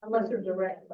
Unless they're direct.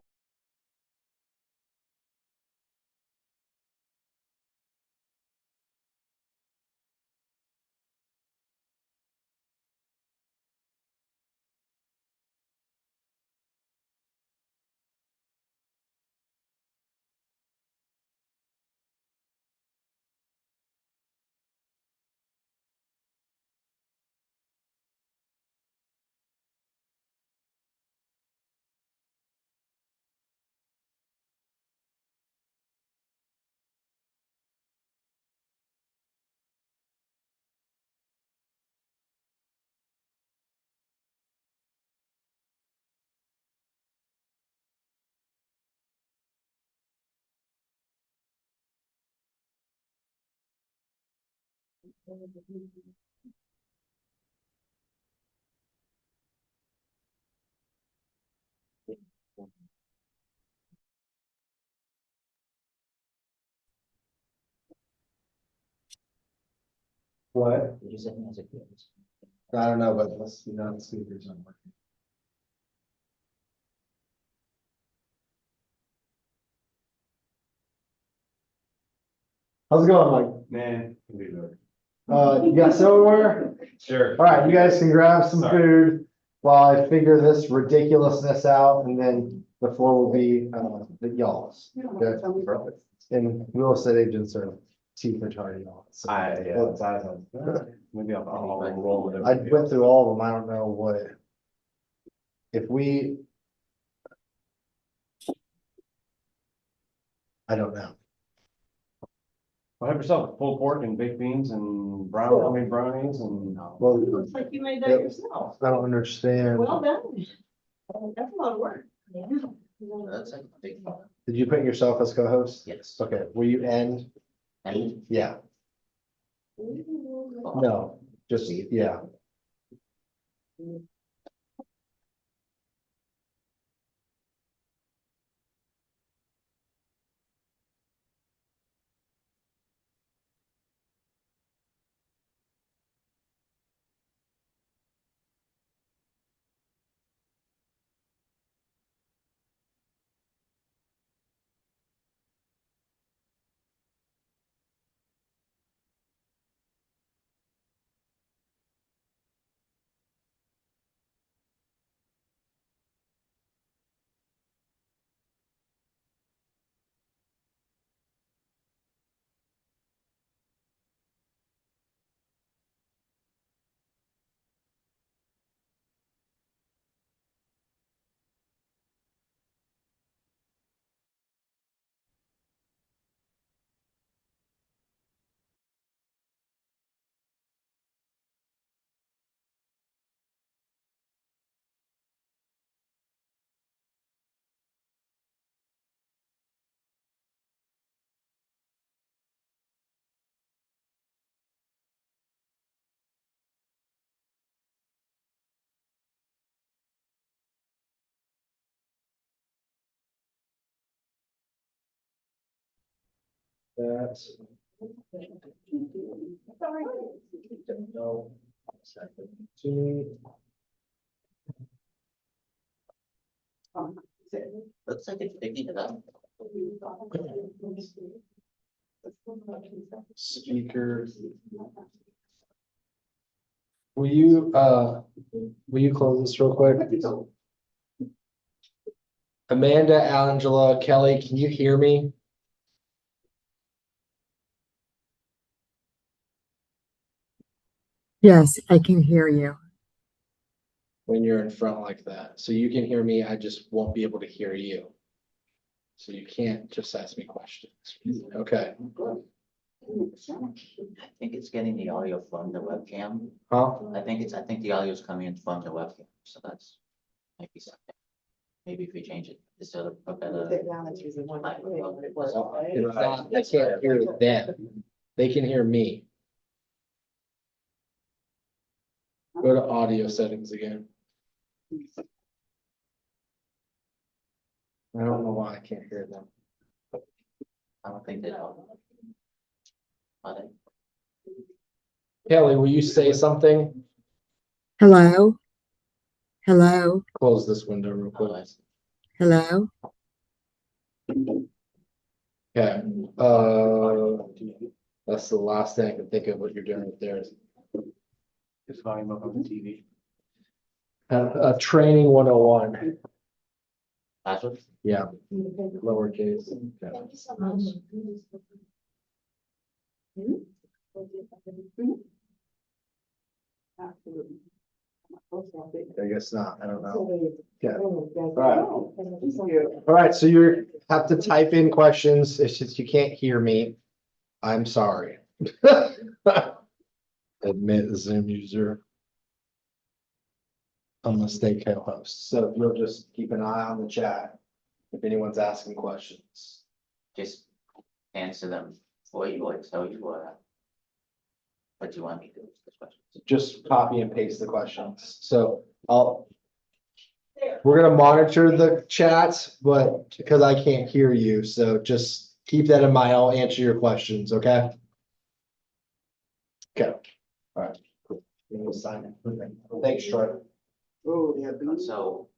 What? You said music. I don't know, but let's see, not the speakers aren't working. How's it going, Mike? Nah, can be better. You got silverware? Sure. All right, you guys can grab some Sorry. food while I figure this ridiculousness out, and then the floor will be, the y'all's. Okay? And real estate agents are teeth are tardy y'all. So- Maybe I'll roll with it. I went through all of them. I don't know what. If we. I don't know. Have yourself pulled pork and baked beans and homemade brownies and. Well, Looks like you made that Yep. yourself. I don't understand. Well done. That's a lot of work. Yeah. That's like a big one. Did you put yourself as co-host? Yes. Okay, will you end? And Yeah, no, just, yeah. That's. No. To me. looks like it's picking it up. Speaker. Will you close this real quick? Amanda, Angela, Kelly, can you hear me? Yes, I can hear you. When you're in front like that, so you can hear me, I just won't be able to hear you. So you can't just ask me questions. Okay, I think it's getting the audio from the webcam. huh? I think the audio is coming in from the webcam, so that's maybe something. Maybe if we change it, it's a better. It's not, I can't hear them. They can hear me. Go to audio settings again. I don't know why I can't hear them. I don't think they know. Are they? Kelly, will you say something? Hello? Hello, Close this window real quick. Otherwise, hello. Okay, that's the last thing I can think of what you're doing right there. Just volume up on the TV. Training 101, that's what, yeah, lowercase. Okay. Thank you so much. Absolutely. I guess not, I don't know. Yeah. All right, so you have to type in questions, it's just you can't hear me. I'm sorry. Admit Zoom user. I'm gonna stay co-host, so you'll just keep an eye on the chat if anyone's asking questions. just answer them for you or tell you what you want me to do with this question. Just copy and paste the questions, so we're gonna monitor the chats, but because I can't hear you, so just keep that in mind, I'll answer your questions, okay? Okay, all right. Cool. We'll sign it. Thanks, Troy. So,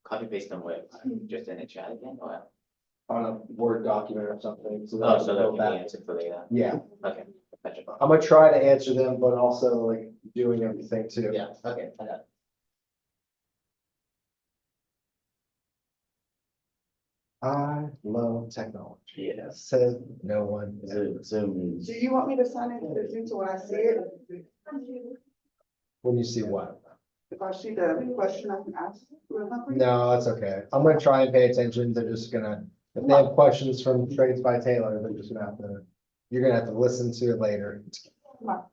copy paste them where, just in the chat again, or, On a Word document or something, so oh, that so will that go can be back. answered for later, Yeah, okay, gotcha. I'm gonna try to answer them, but also like doing everything too. Yeah, okay, I got it. I love technology. Yes. Said no one. Zoom. Do you want me to sign into the Zoom so when I see it, When you see what? if I see the question I can ask? No, it's okay. I'm gonna try and pay attention. They're just gonna, if they have questions from Trades by Taylor, they're just gonna have to, you're gonna have to listen to it later. Or.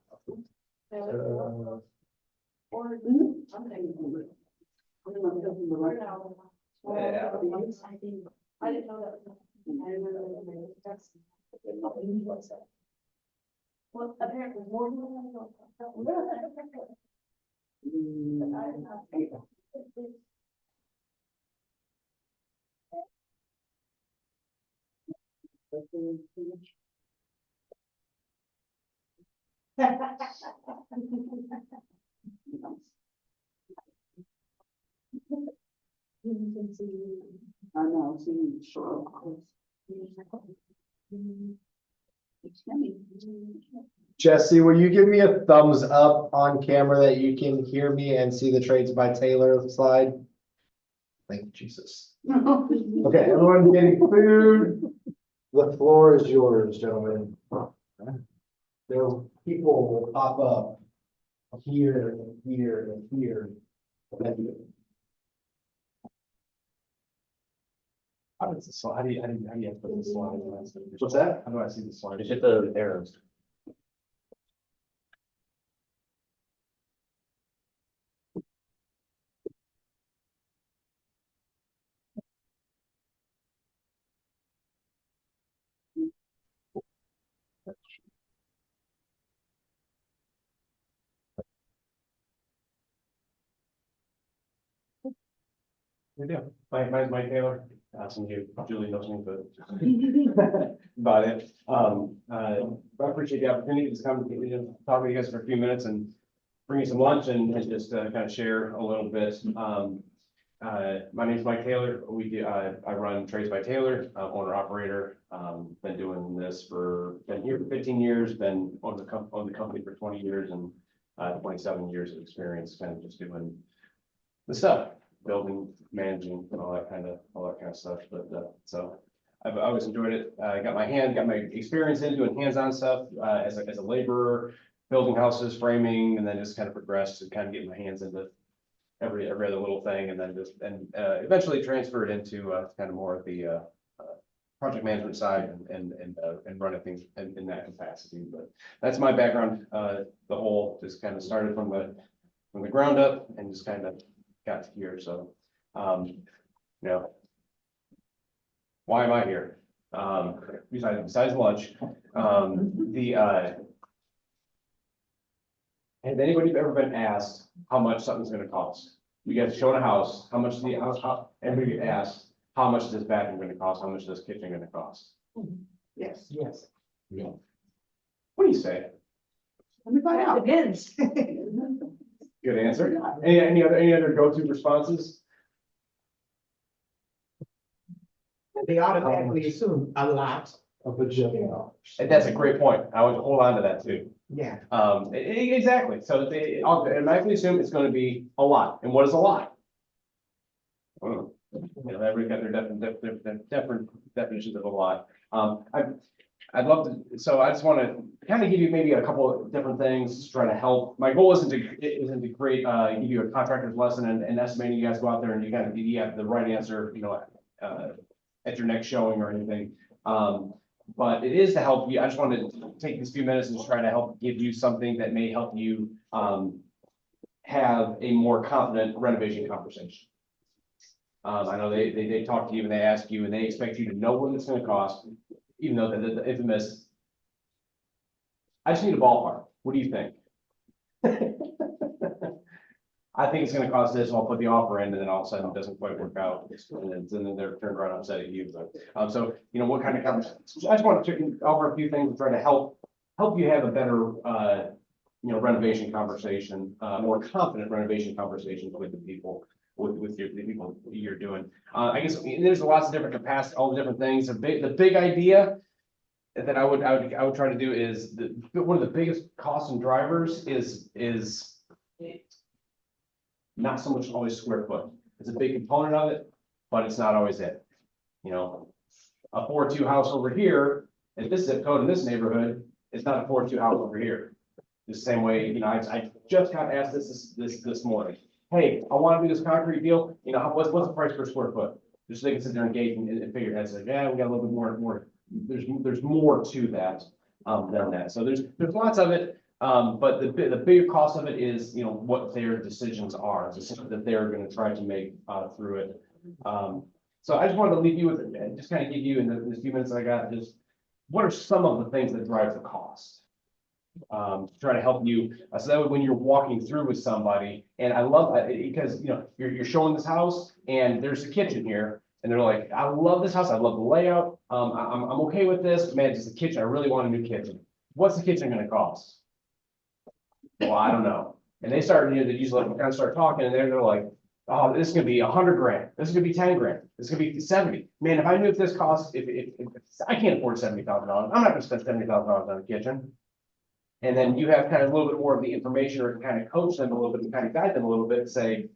Yeah. I didn't know that. That's. Well, apparently more. I know, see, sure. Jesse, will you give me a thumbs up on camera that you can hear me and see the Trades by Taylor slide? Thank you, Jesus. Okay, everyone getting food. The floor is yours, gentlemen. There, people will pop up here and here and here. How does the slide, how do you have to put the slide? What's that? How do I see the slide? Just hit the arrows. We do. My name's Mike Taylor. Some of you, Julie knows me, but about it. I appreciate the opportunity to just come, talk with you guys for a few minutes and bring you some lunch and just kind of share a little bit. My name's Mike Taylor. I run Trades by Taylor, owner operator. Been doing this been here for 15 years, been on the company for 20 years and 27 years of experience, kind of just doing the stuff. Building, managing, and all that kind of stuff. But so I've always enjoyed it. I got my experience in doing hands-on stuff as a laborer, building houses, framing, and then just kind of progressed to kind of get my hands into every other little thing, and then eventually transferred into kind of more of the project management side and running things in that capacity. But that's my background. The whole just kind of started from the ground up and just kind of got to here. So, why am I here? Besides lunch, has anybody ever been asked how much something's going to cost? You guys shown a house, how much the house, everybody get asked, how much is this bathroom going to cost? How much is this kitchen going to cost? Yes. Yes. What do you say? Let me find out. Depends. Good answer. Any other go-to responses? They automatically assume a lot of $1 And that's a great point. I would hold on to that too. Yeah, Exactly. So they automatically assume it's gonna be a lot. And what is a lot? You know, everybody got their different definitions of a lot. I'd love to, so I just want to kind of give you maybe a couple of different things to try to help. My goal isn't to create, give you a contractor's lesson and estimating you guys go out there and you have the right answer, you know, at your next showing or anything. But it is to help you. I just wanted to take these few minutes and just try to help give you something that may help you, have a more confident renovation conversation. I know they talk to you and they ask you and they expect you to know what it's gonna cost, even though the infamous. I just need a ballpark. What do you think? I think it's gonna cost this, I'll put the offer in, and then all of a sudden it doesn't quite work out, and then they're turned around upset at you, but, so, you know, what kind of conversation? I just want to offer a few things to try to help you have a better, you know, renovation conversation, more confident renovation conversations with the people, with the people you're doing. I guess there's lots of different capacities, all the different things. The big idea that I would try to do is one of the biggest costs and drivers is not so much always square foot. It's a big component of it, but it's not always it. You know, a 4.2 house over here at this zip code in this neighborhood is not a 4.2 house over here. The same way, you know, I just got asked this morning. Hey, I want to do this concrete deal. You know, what's the price per square foot? Just so they can sit there and gauge and figure it out. Like, yeah, we got a little bit more. There's more to that than that. So there's lots of it. But the bigger cost of it is, you know, what their decisions are, that they're going to try to make through it. So I just wanted to leave you with, just kind of give you in the few minutes that I got, just what are some of the things that drive the cost? To try to help you, so that way when you're walking through with somebody, and I love that because, you know, you're showing this house and there's a kitchen here. And they're like, I love this house. I love the layout. I'm okay with this. Man, just the kitchen. I really want a new kitchen. What's the kitchen going to cost? Well, I don't know. And they start, you know, they usually kind of start talking, and they're like, oh, this is going to be 100 grand. This is going to be 10 grand. This is going to be 70. Man, if I knew if this costs, if I can't afford $70,000, I'm not going to spend $70,000 on a kitchen. And then you have kind of a little bit more of the information, or kind of coach them a little bit and kind of guide them a little bit and say,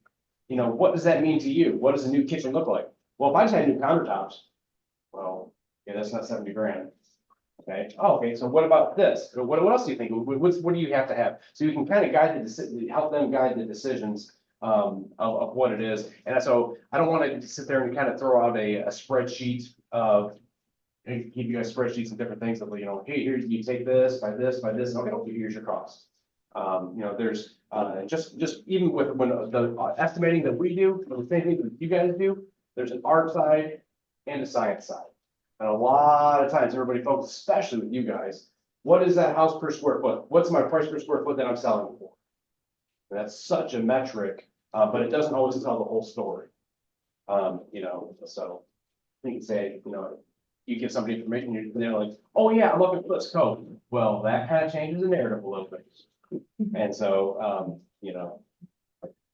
you know, what does that mean to you? What does a new kitchen look like? Well, if I just had new countertops, well, yeah, that's not 70 grand. Okay. Oh, okay. So what about this? What else do you think? What do you have to have? So you can kind of guide help them guide the decisions of what it is. And so I don't want to sit there and kind of throw out a spreadsheet of, give you guys spreadsheets and different things that, you know, hey, here you take this, by this, by this. Okay, here's your cost. You know, there's just even with when the estimating that we do, the same thing that you guys do. There's an art side and a science side. And a lot of times everybody focuses, especially with you guys, what is that house per square foot? What's my price per square foot that I'm selling for? And that's such a metric, but it doesn't always tell the whole story. You know, so you can say, you know, you give somebody information, and they're like, oh yeah, I'm looking for this code. Well, that kind of changes the narrative a little bit. And so, you know,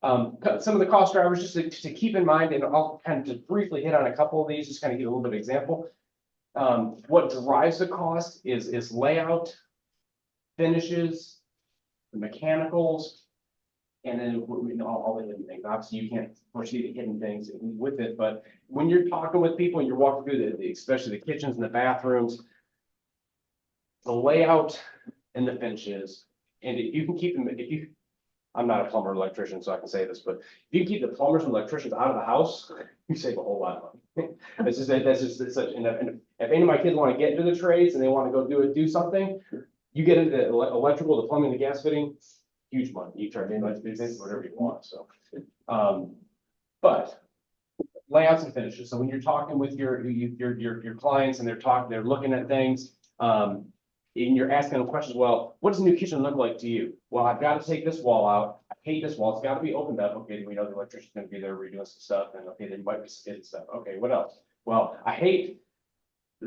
some of the cost drivers just to keep in mind, and I'll kind of just briefly hit on a couple of these, just kind of give a little bit of example. What drives the cost is layout, finishes, the mechanicals, and then all the hidden things. Obviously, you can't foresee the hidden things with it, but when you're talking with people and you're walking through especially the kitchens and the bathrooms, the layout and the finishes, and if you can keep them, I'm not a plumber or electrician, so I can say this, but if you keep the plumbers and electricians out of the house, you save a whole lot of money. That's just such, and if any of my kids want to get into the trades and they want to go do something, you get into the electrical, the plumbing, the gas fitting, huge money. You charge anybody business, whatever you want. So, but layouts and finishes. So when you're talking with your clients and they're looking at things, and you're asking them questions, well, what does a new kitchen look like to you? Well, I've got to take this wall out. I hate this wall. It's got to be opened up. Okay, we know the electrician's going to be there redoing some stuff, and okay, they might be skidding stuff. Okay, what else? Well, I hate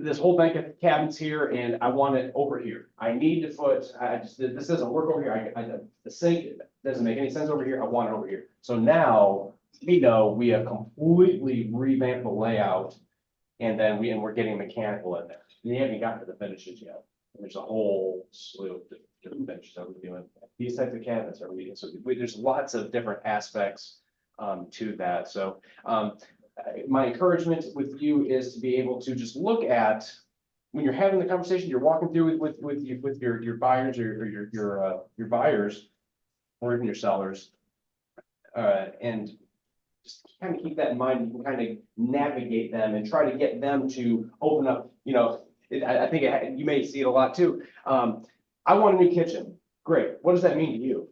this whole bank of cabins here and I want it over here. I need to put, this doesn't work over here. The sink doesn't make any sense over here. I want it over here. So now we know we have completely revamped the layout and then we're getting mechanical in there. And you haven't gotten to the finishes yet. There's a whole slew of different finishes that we're doing. These types of cabinets are we, so there's lots of different aspects to that. So my encouragement with you is to be able to just look at, when you're having the conversation, you're walking through with your buyers or your buyers, or even your sellers, and just kind of keep that in mind. You can kind of navigate them and try to get them to open up. You know, I think you may see it a lot too. I want a new kitchen. Great. What does that mean to you?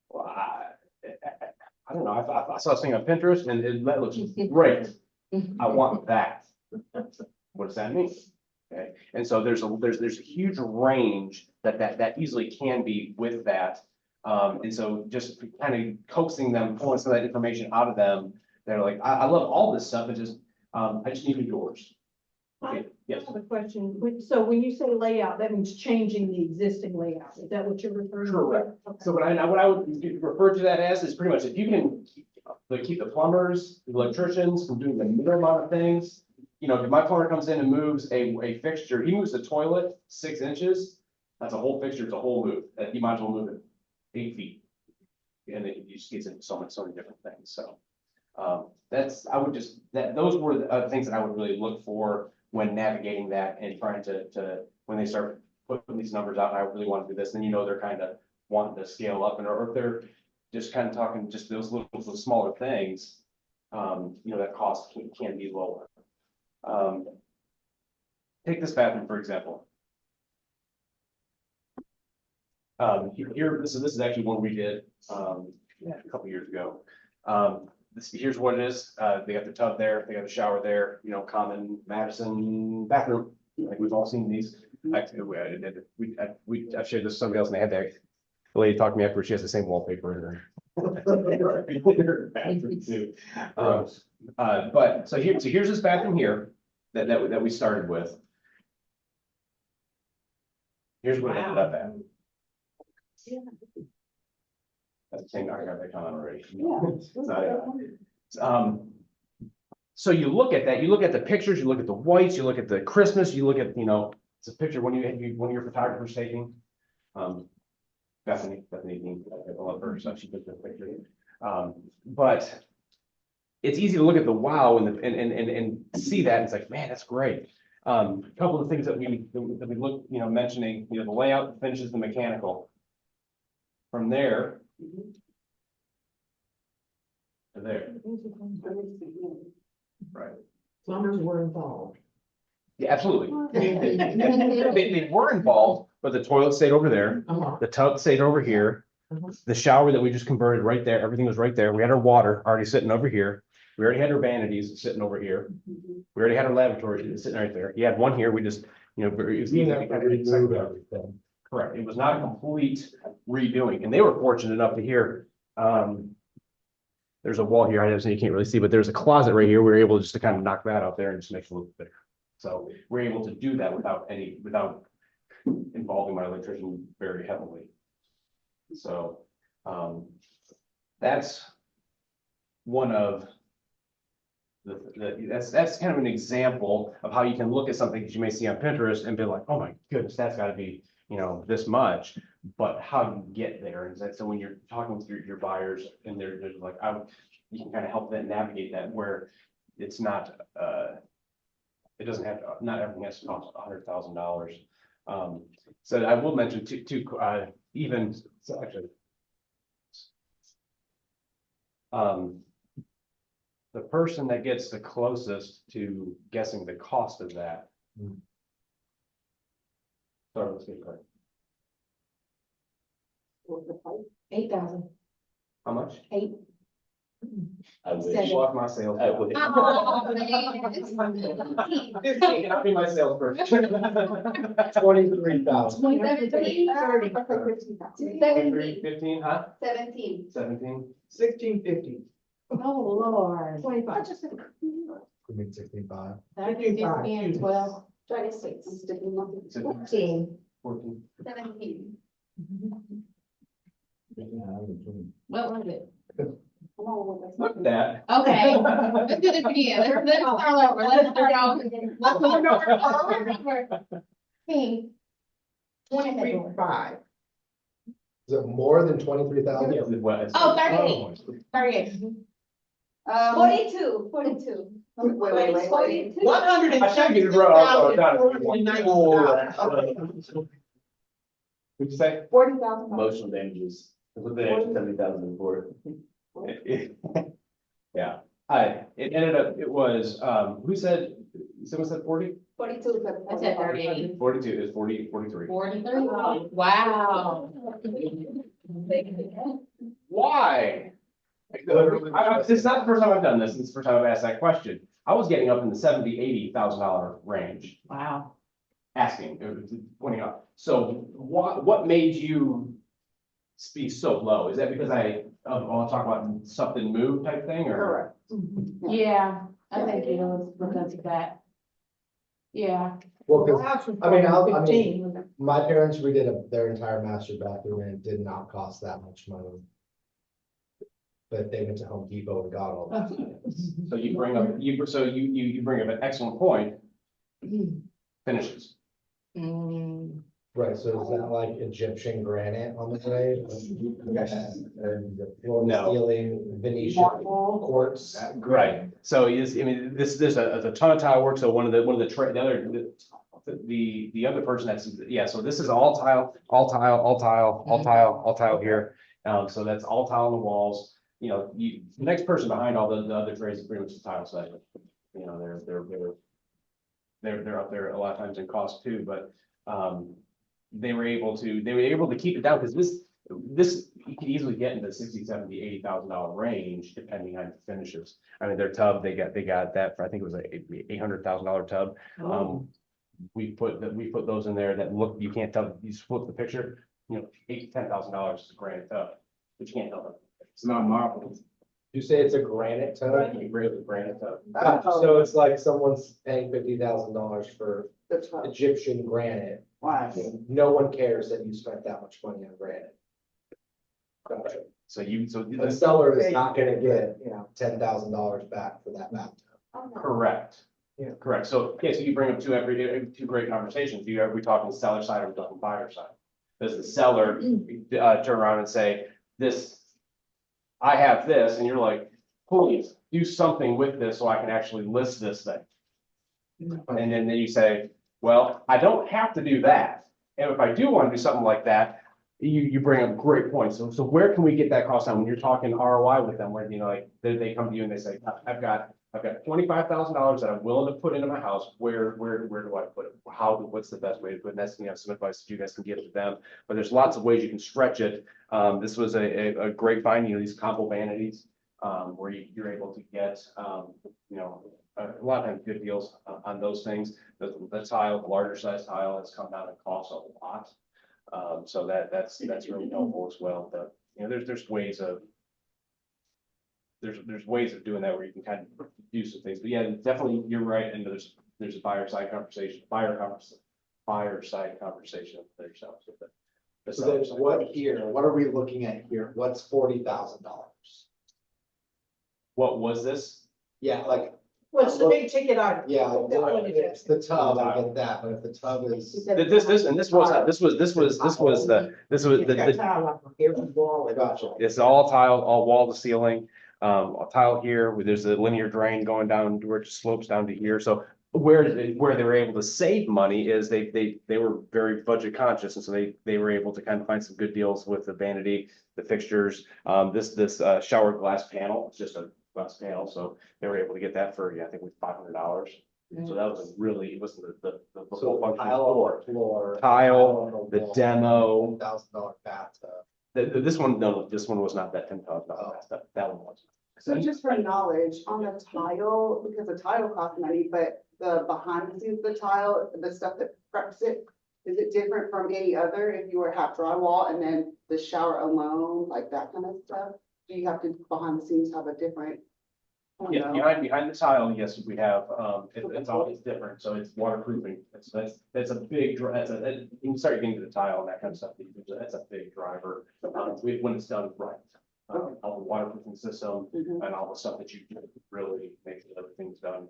Well, I don't know. I saw this thing on Pinterest and that looks great. I want that. What does that mean? Okay. And so there's a huge range that easily can be with that. And so just kind of coaxing them, pulling some of that information out of them. They're like, I love all this stuff. I just need new doors. Okay. Yes. I have a question. So when you say layout, that means changing the existing layout. Is that what you're referring to? Correct. Okay. So what I would refer to that as is pretty much if you can keep the plumbers, the electricians from doing the middle amount of things. You know, if my plumber comes in and moves a fixture, he moves the toilet 6 inches, that's a whole fixture, it's a whole move. That you might as well move it 8 feet. And then you just get into so many different things. So those were the things that I would really look for when navigating that and trying to when they start putting these numbers out, I really want to do this, then you know they're kind of wanting to scale up, and or if they're just kind of talking just those those smaller things, you know, that cost can be lower. Take this bathroom, for example. Here, this is actually one we did a couple years ago. Here's what it is. They got the tub there, they got a shower there, you know, common Madison bathroom. I think we've all seen these. Actually, I've shared this with somebody else and they had that. The lady talked to me after, she has the same wallpaper in her bathroom too. But so here's this bathroom here that we started with. Here's what it ended up at. That's the same, I got that comment already. So you look at that, you look at the pictures, you look at the whites, you look at the Christmas, you look at, you know, it's a picture one of your photographers taking. Bethany, I love her, so she took the picture. But it's easy to look at the wow and see that, and it's like, man, that's great. A couple of things that we look, you know, mentioning, you know, the layout, the finishes, the mechanical. From there to there. Right. Plumbers were involved. Yeah, absolutely. They were involved, but the toilet stayed over there. The tub stayed over here. The shower that we just converted right there, everything was right there. We had our water already sitting over here. We already had our vanities sitting over here. We already had our lavatory sitting right there. You had one here. We just, you know, correct. It was not a complete redoing, and they were fortunate enough to hear. There's a wall here. I know you can't really see, but there's a closet right here. We were able just to kind of knock that out there and just make it a little bigger. So we're able to do that without involving my electrician very heavily. So that's one of that's kind of an example of how you can look at something that you may see on Pinterest and be like, oh my goodness, that's got to be, you know, this much. But how do you get there? And so when you're talking with your buyers and they're like, you can kind of help them navigate that where it's not it doesn't have to, not everything has to cost $100,000. So I will mention even so actually the person that gets the closest to guessing the cost of that. Sorry, let's get clear. 8,000. How much? 8. I wish. Seven. Block my sales. I would. 15, I'll be my salesperson. 23,000. 23, 30. 15, huh? 17. 17. 1650. Oh, Lord. 25. We mean 65. That is 15, 12. 26. I'm sticking nothing. 14. 14. 17. What was it? Come on, let's Look at that. Okay, let's do this again. Let's start over. Let's start over. Let's start over. Hey. 25. Is it more than 23,000? Yeah, it was. Oh, 38. 38. 42, 42. wait. 42. 100. I should get it wrong. What'd you say? 40,000. Emotional damages. With the extra 70,000 for it. Yeah, it ended up, it was, who said, someone said 40? 42. I said 38. 42 is 43. 43. Wow. Why? It's not the first time I've done this, it's the first time I've asked that question. I was getting up in the $70,000-$80,000 range, Wow. asking, pointing out. So what made you be so low? Is that because I'll talk about something moved type thing, or? Correct. Yeah, I think it was because of that. Yeah. Well, The 'cause house was I mean, probably I mean- 15, wasn't it? my parents redid their entire master bathroom and it did not cost that much money. But they went to Home Depot and got all that. So you bring up, you bring up an excellent point, finishes. Mm. Right, so is that like Egyptian granite on the grade? And the floor to No. ceiling Venetian quartz? Right, so is, I mean, there's a ton of tile work, so one of the the other person so this is all tile here. So that's all tile on the walls, the next person behind all the other trades is pretty much the tile side. They're up there a lot of times in cost too, but, they were able to keep it down, because this, you could easily get into $60,000, $70,000, $80,000 range, depending on finishes. I mean, their tub, they got that for, I think it was a $800,000 tub. We put those in there that look, you can't tell, you just flip the picture, $8,000 to $10,000 is a granite tub, but you can't tell them. It's not marble. You say it's a granite tub? Really granite tub. So it's like someone's paying $50,000 for That's right. Egyptian granite. Wow. No one cares that you spent that much money on granite. Gotcha. So The seller is not gonna get, $10,000 back for that bathtub. correct. Yeah. Correct. So you bring up two great conversations. Are we talking seller side or are we talking buyer side? Does the seller turn around and say, I have this, and you're like, please do something with this so I can actually list this thing. And then you say, well, I don't have to do that. And if I do want to do something like that, you bring up great points. So where can we get that cost down when you're talking ROI with them, where, they come to you and they say, I've got $25,000 that I'm willing to put into my house. Where do I put it? What's the best way to put it? And that's, some advice that you guys can give to them, but there's lots of ways you can stretch it. This was a great find, these combo vanities, where you're able to get, a lot of times good deals on those things. The tile, the larger size tile has come down in cost a lot. So that's really helpful as well. But, there's ways of doing that where you can kind of do some things. But yeah, definitely you're right. And there's a buyer side conversation for yourself. So then what are we looking at here? What's $40,000? What was this? Yeah, like, What's the big ticket item? yeah, That one is it's the tub, I get that, but if the tub is. This was the Tile up on every wall. Gotcha. it's all tile, all wall to ceiling, a tile here, where there's a linear drain going down where it slopes down to here. So where they were able to save money is they were very budget conscious, and so they were able to kind of find some good deals with the vanity, the fixtures. This shower glass panel, it's just a glass panel, so they were able to get that for, I think it was $500. So that was it wasn't the So whole function tile floor. on the floor. Tile, on the the wall, demo. $1,000 bathtub. This one was not that $10,000. That one was. So just for knowledge, on the tile, because the tile costs money, but the behind the scenes, the tile, the stuff that preps it, is it different from any other if you were half drywall and then the shower alone, like that kind of stuff? Do you have to behind the scenes have a different Yeah, behind the tile, yes, we have, it's always different, so it's waterproofing, that's a big, you can start getting to the tile and that kind of stuff, that's a big driver. When it's done right, all the waterproofing system and all the stuff that you do really make sure everything's done.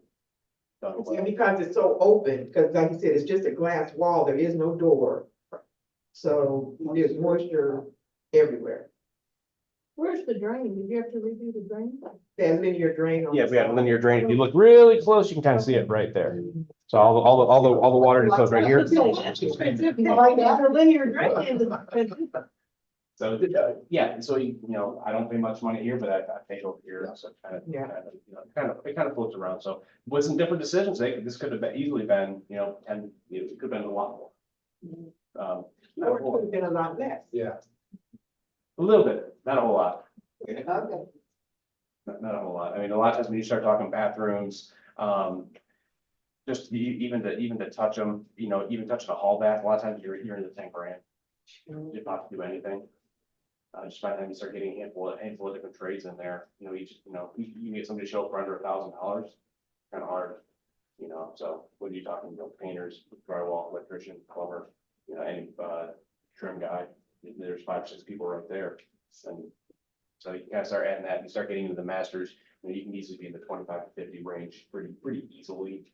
Yeah, Well. because it's so open, because like you said, it's just a glass wall, there is no door. So there's moisture everywhere. Where's the drain? Did you have to redo the drain? That linear drain on. Yeah, we had a linear drain, if you look really close, you can kind of see it right there. So all the water just goes right here. That's expensive. Like that, a linear drain is expensive. So, yeah, and so, I don't pay much money here, but I pay over here, so it kind of, Yeah. it kind of floats around, so. With some different decisions, this could have easily been, 10, it could have been a lot more. Or it could have been a lot less. Yeah. A little bit, not a whole lot, Okay. not a whole lot, I mean, a lot of times when you start talking bathrooms, just even to touch them, even touching a hall bath, a lot of times you're in the 10 grand. You don't have to do anything. Just by the time you start getting a handful of different trades in there, you get somebody to show up for under $1,000, kind of hard, so when you're talking, painters, drywall, electrician, plumber, any, trim guy, there's 5 or 6 people right there. And so you kind of start adding that, you start getting into the masters, you can easily be in the 25 to 50 range pretty easily.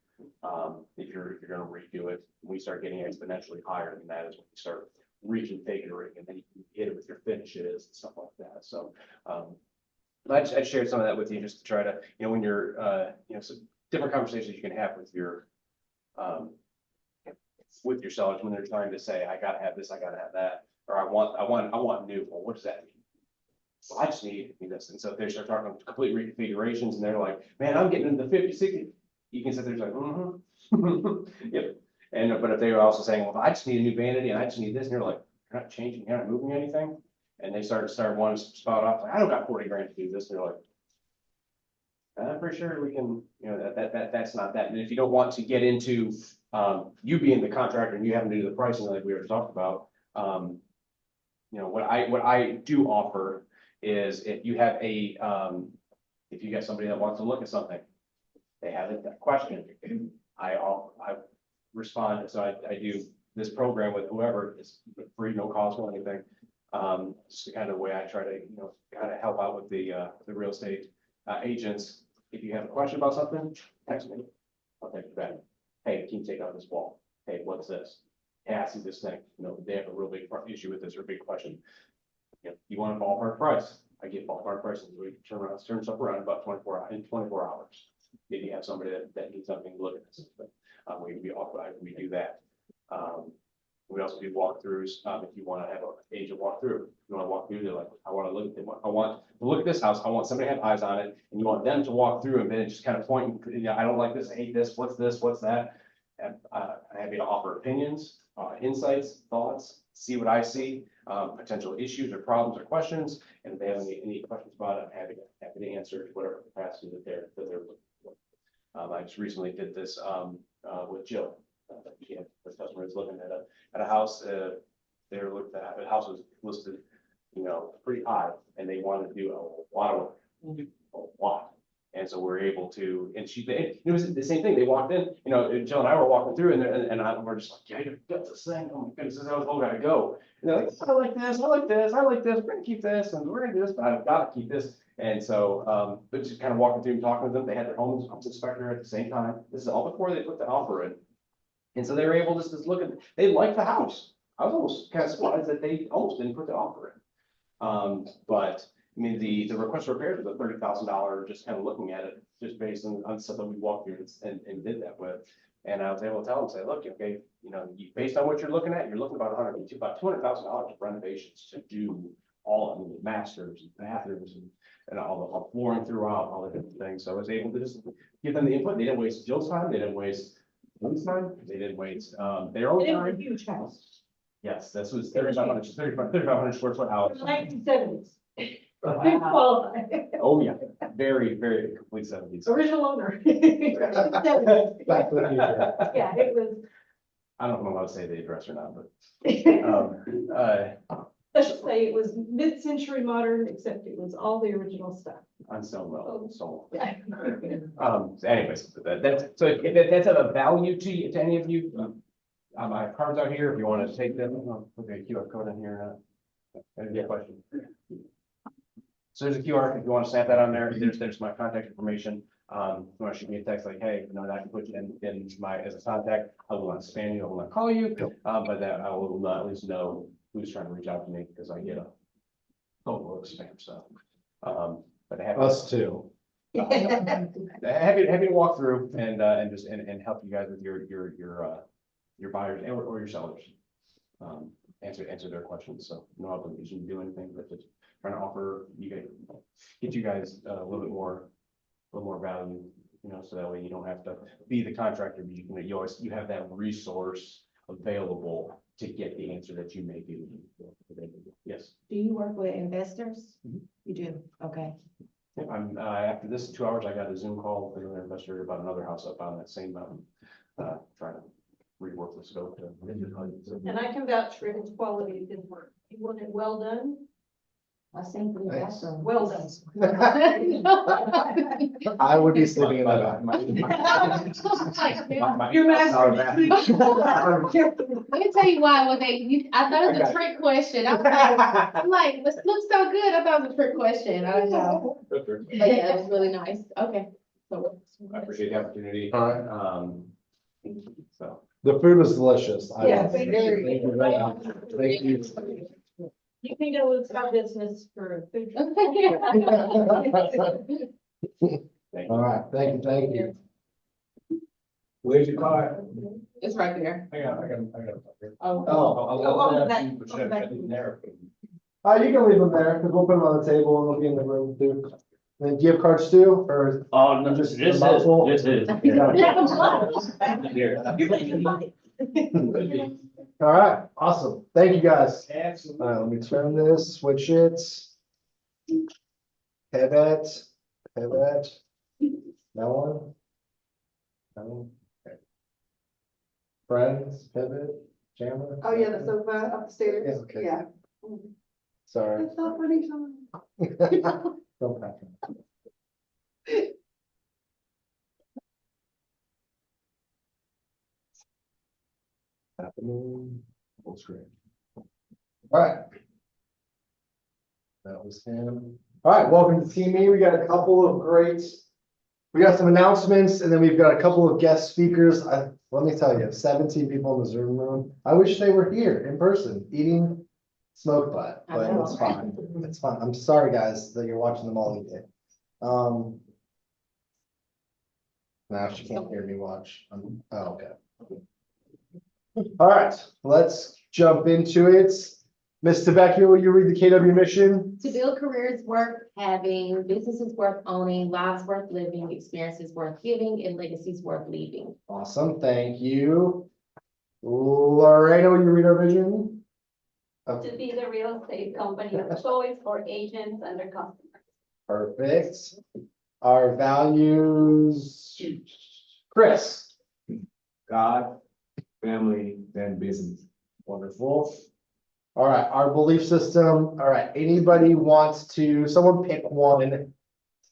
If you're going to redo it, we start getting exponentially higher than that is when you start reconfiguring, and then you can hit it with your finishes and stuff like that. So, I shared some of that with you just to try to, when you're, some different conversations you can have with your sellers when they're trying to say, I gotta have this, I gotta have that, or I want new. Well, what does that mean? Well, I just need this. And so if they start talking complete reconfigurations and they're like, man, I'm getting into the 50, 60, you can sit there and like, yep. And, but if they were also saying, well, I just need a new vanity and I just need this, and you're like, you're not changing, you're not moving anything. And they start wanting to spot off, like, I don't got 40 grand to do this. And they're like, I'm pretty sure we can, that's not that. And if you don't want to get into, you being the contractor and you having to do the pricing like we were talking about, what I do offer is if you have if you got somebody that wants to look at something, they have a question, I respond. So I do this program with whoever, it's free, no cost or anything. It's the kind of way I try to, kind of help out with the real estate agents. If you have a question about something, text me. I'll text you back. Hey, can you take out this wall? Hey, what's this? Hey, I see this thing. They have a real big issue with this or a big question. You want a ballpark price? I get ballpark prices. We turn stuff around about 24 hours. If you have somebody that needs something to look at this, but we do that. We also do walkthroughs. If you want to have an agent walk through, you want to walk through, they're like, I want to look at them. I want to look at this house. I want somebody to have eyes on it, and you want them to walk through and then just kind of point. I don't like this. I hate this. What's this? What's that? And I'm happy to offer opinions, insights, thoughts, see what I see, potential issues or problems or questions. And if they have any questions about it, I'm happy to answer to whatever capacity that they're looking for. I just recently did this with Jill. The customer is looking at a house. The house was listed, pretty high, and they wanted to do a lot. And so we're able to, and it was the same thing. They walked in, Jill and I were walking through, and we're just like, yeah, you got this thing. Oh my goodness, this is how it's all gotta go. And they're like, I like this, I like this, I like this. We're gonna keep this, and we're gonna do this, but I've got to keep this. And so, but just kind of walking through and talking to them. They had their homes inspector at the same time. This is all before they put the offer in. And so they were able to just look at, they liked the house. I was almost kind of surprised that they almost didn't put the offer in. But I mean, the request for repairs was a $30,000, just kind of looking at it, just based on stuff that we walked through and did that with. And I was able to tell them, say, look, okay, based on what you're looking at, you're looking about $200,000 of renovations to do all the masters and bathrooms and all the flooring throughout, all the different things. So I was able to just give them the input. They didn't waste Jill's time. They didn't waste Lynn's time. They didn't waste their own And it was a time. huge house. Yes, this was 3,500 square foot house. 1970s. Wow. Qualified. Oh, yeah, very, very complete 70s. Original owner. Back to the future. Yeah, it was. I don't know if I'm allowed to say the address or not, but let's just say it was mid-century modern, except it was all the original stuff. On some level, so. Yeah. So anyways, that's, so if that's of a value to you, to any of you, I have cards out here if you want to take them. Put the QR code in here. Any question? So there's a QR, if you want to snap that on there, there's my contact information. If you want to shoot me a text like, hey, you know, I can put you in my, as a contact, I will not spam you, I will not call you, but that I will not at least know who's trying to reach out to me, because I get a total of spam stuff. But I have. Us too. Happy to walk through and just help you guys with your buyers or your sellers. Answer their questions. So no obligation to do anything, but just trying to offer you guys, get you guys a little more value, you know, so that way you don't have to be the contractor, but you have that resource available to get the answer that you may be looking for. Yes. Do you work with investors? Mhm. You do, okay. I'm, after this 2 hours, I got a Zoom call with an investor about another house up on that same mountain, trying to rework the scope. And I can vouch for his quality of his work. He wanted it well done, I seen for the Thanks. bathroom. well done. I would be sleeping in the back. Your master. Let me tell you why, I thought it was a trick question. I'm like, this looks so good. I thought it was a trick question. I don't know. But yeah, it was really nice. Okay. So. I appreciate the opportunity. All right. So. The food was delicious. Yeah, Thank very. you very much. Thank you. You can go with our business for a food truck. Thank All you. right, thank you. Where's your car? It's right there. I got. Oh. Oh, that- You you can leave them there, because we'll put them on the table and they'll be in the room too. And do you have cards too, or? Oh, no, Just this is, a mouthful? this is. Here. All right, awesome. Thank you, guys. Absolutely. All right, let me turn this, switch it. Pivot. That one. That one. Okay. Friends, pivot, jammer. Oh, yeah, the sofa upstairs. Yeah, okay. Yeah. Sorry. It's not funny, Sean. Don't pass it. Happening, full screen. All right. That was him. All right, welcome to Team E. We got a couple of we got some announcements and then we've got a couple of guest speakers. Let me tell you, 17 people in the Zoom room. I wish they were here in person eating smoked butt, I but know. it's fine. It's fine. I'm sorry, guys, that you're watching them all eat it. Now she can't hear me watch. Oh, okay. All right, let's jump into it. Ms. Tebecchio, will you read the KW mission? To build careers worth having, businesses worth owning, lives worth living, experiences worth giving, and legacies worth leaving. Awesome, thank you. Lorena, will you read our vision? To be the real estate company of choice for agents and their customers. Perfect. Our values, Chris. God, family, and business. Wonderful. All right, our belief system. All right, anybody wants to, someone pick one to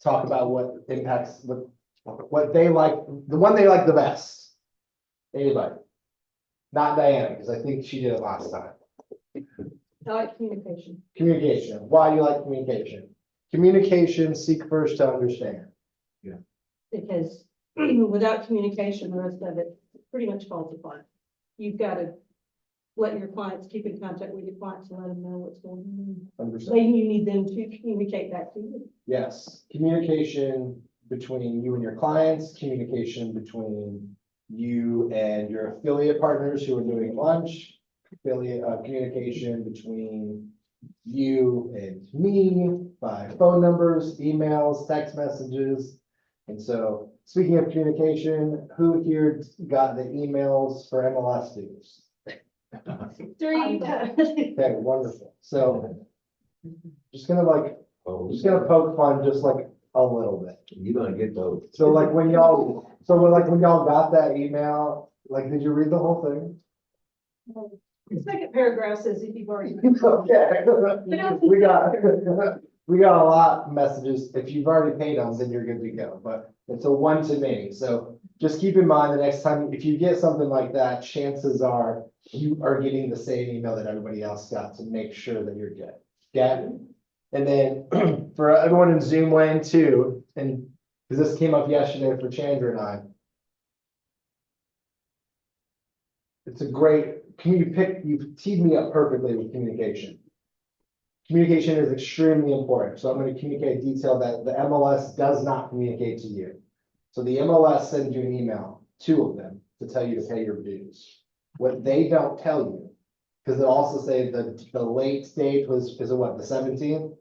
talk about what impacts, what they like, the one they like the best. Anybody? Not Diana, because I think she did it last time. I like communication. Communication. Why do you like communication? Communication, seek first to understand. Because without communication, the rest of it pretty much falls apart. You've got to let your clients keep in contact with your clients and let them know what's going on. Understand. Then you need them to communicate back to you. Yes, communication between you and your clients, communication between you and your affiliate partners who are doing lunch, communication between you and me by phone numbers, emails, text messages. And so, speaking of communication, who here got the emails for MLS dues? 3 times. Okay, wonderful. So, just gonna poke fun just like a little bit. You're gonna get those. So like when y'all got that email, like, did you read the whole thing? The second paragraph says if you've already. Okay, we got, we got a lot of messages. If you've already paid them, then you're good to go, but it's a one to many. So just keep in mind the next time, if you get something like that, chances are you are getting the same email that everybody else got to make sure that you're good. Okay? And then for everyone in Zoom land too, and because this came up yesterday for Chandra and I. It's a great, you've teed me up perfectly with communication. Communication is extremely important, so I'm going to communicate detail that the MLS does not communicate to you. So the MLS sends you an email, 2 of them, to tell you to pay your dues. What they don't tell you, because they'll also say the late date is it what, the 17th?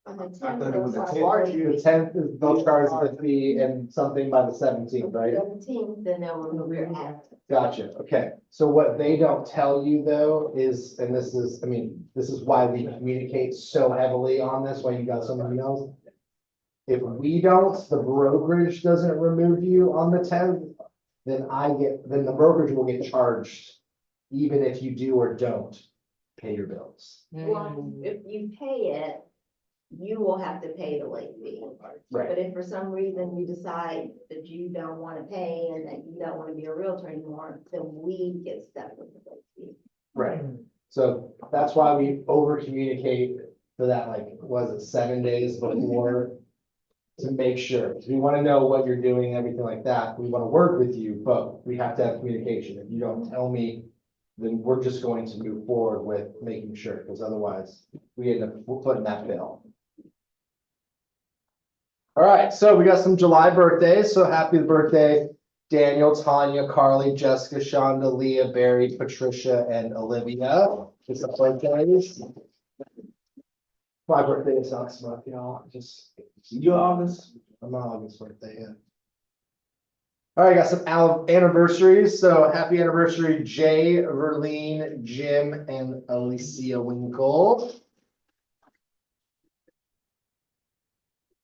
I thought it was the The 10th is they'll charge the fee and something by the 17th, right? 17th, then they'll remove your act. Gotcha, okay. So what they don't tell you though is, and this is, I mean, this is why we communicate so heavily on this, why you got so many emails. If we don't, the brokerage doesn't remove you on the 10th, then then the brokerage will get charged even if you do or don't pay your bills. Well, if you pay it, you will have to pay the late fee. Right. But if for some reason you decide that you don't want to pay and that you don't want to be a realtor anymore, then we get stuck with the late fee. Right. So that's why we over communicate for that, like, was it 7 days before? To make sure, 'cause we want to know what you're doing, everything like that. We want to work with you, but we have to have communication. If you don't tell me, then we're just going to move forward with making sure, because otherwise we end up putting that bill. All right, so we got some July birthdays. So happy birthday, Daniel, Tanya, Carly, Jessica, Shonda, Leah, Barry, Patricia, and Olivia. It's the birthdays. My birthday is next month, y'all. Just You August? I'm on August birthday, yeah. All right, got some anniversaries. So happy anniversary, Jay, Verlene, Jim, and Alicia Winkle.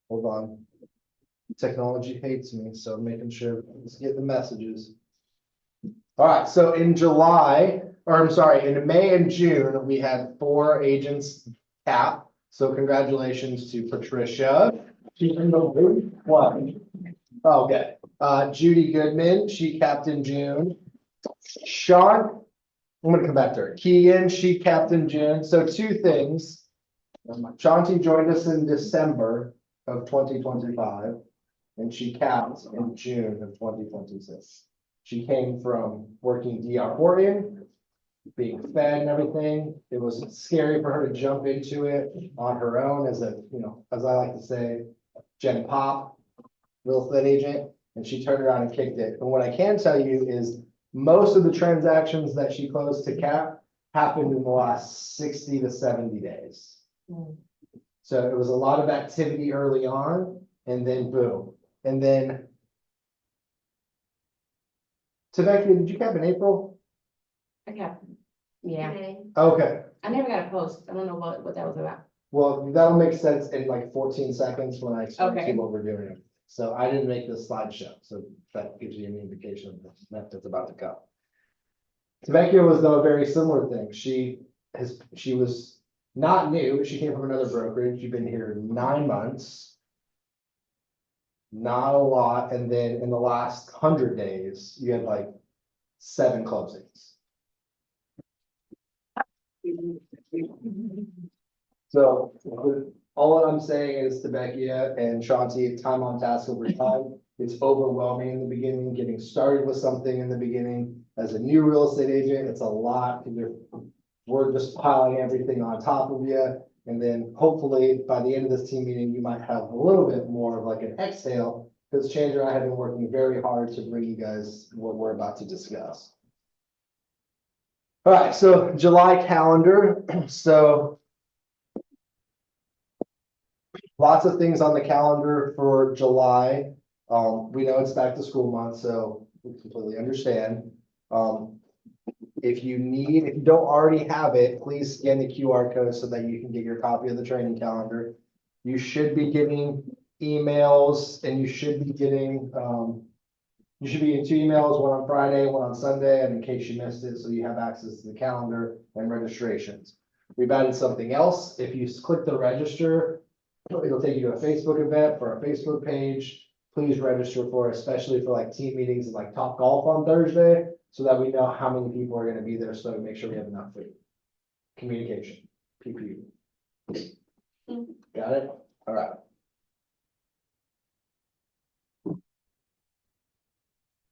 Hold on. Technology hates me, so I'm making sure let's get the messages. All right, so in July, or I'm sorry, in May and June, we had 4 agents cap. So congratulations to Patricia. She's in the one. Oh, okay. Judy Goodman, she capped in June. Sean, I'm gonna come back to her. Keegan, she capped in June. So 2 things. Shanti joined us in December of 2025, and she capped in June of 2026. She came from working DR Horton, being fed and everything. It was scary for her to jump into it on her own as a, as I like to say, Gen Pop, real estate agent, and she turned around and kicked it. And what I can tell you is most of the transactions that she closed to cap happened in the last 60 to 70 days. So it was a lot of activity early on, and then boom. And then, Tavecchia, did you cap in April? Okay. Yeah, Okay, I never got a post. I don't know what that was about. well, that'll make sense in like 14 seconds when I explain to Okay. you what we're doing. So I didn't make this slideshow, so that gives you an indication of that's about to come. Tavecchia was though a very similar thing. She was not new, but she came from another brokerage. You've been here 9 months. Not a lot, and then in the last 100 days, you had like 7 closings. So all I'm saying is Tavecchia and Shanti, time on task over time. It's overwhelming in the beginning, getting started with something in the beginning. As a new real estate agent, it's a lot because we're just piling everything on top of you. And then hopefully by the end of this team meeting, you might have a little bit more of like an exhale, because Chandra and I have been working very hard to bring you guys what we're about to discuss. All right, so July calendar. So lots of things on the calendar for July. We know it's back to school month, so we completely understand. If you don't already have it, please scan the QR code so that you can get your copy of the training calendar. You should be getting emails and you should be getting You should be in 2 emails, one on Friday, one on Sunday, and in case you missed it, so you have access to the calendar and registrations. We've added something else. If you click the register, it'll take you to a Facebook event for our Facebook page. Please register for, especially for like team meetings and like Top Golf on Thursday, so that we know how many people are gonna be there, so we make sure we have enough food. Communication, PP. Got it? All right.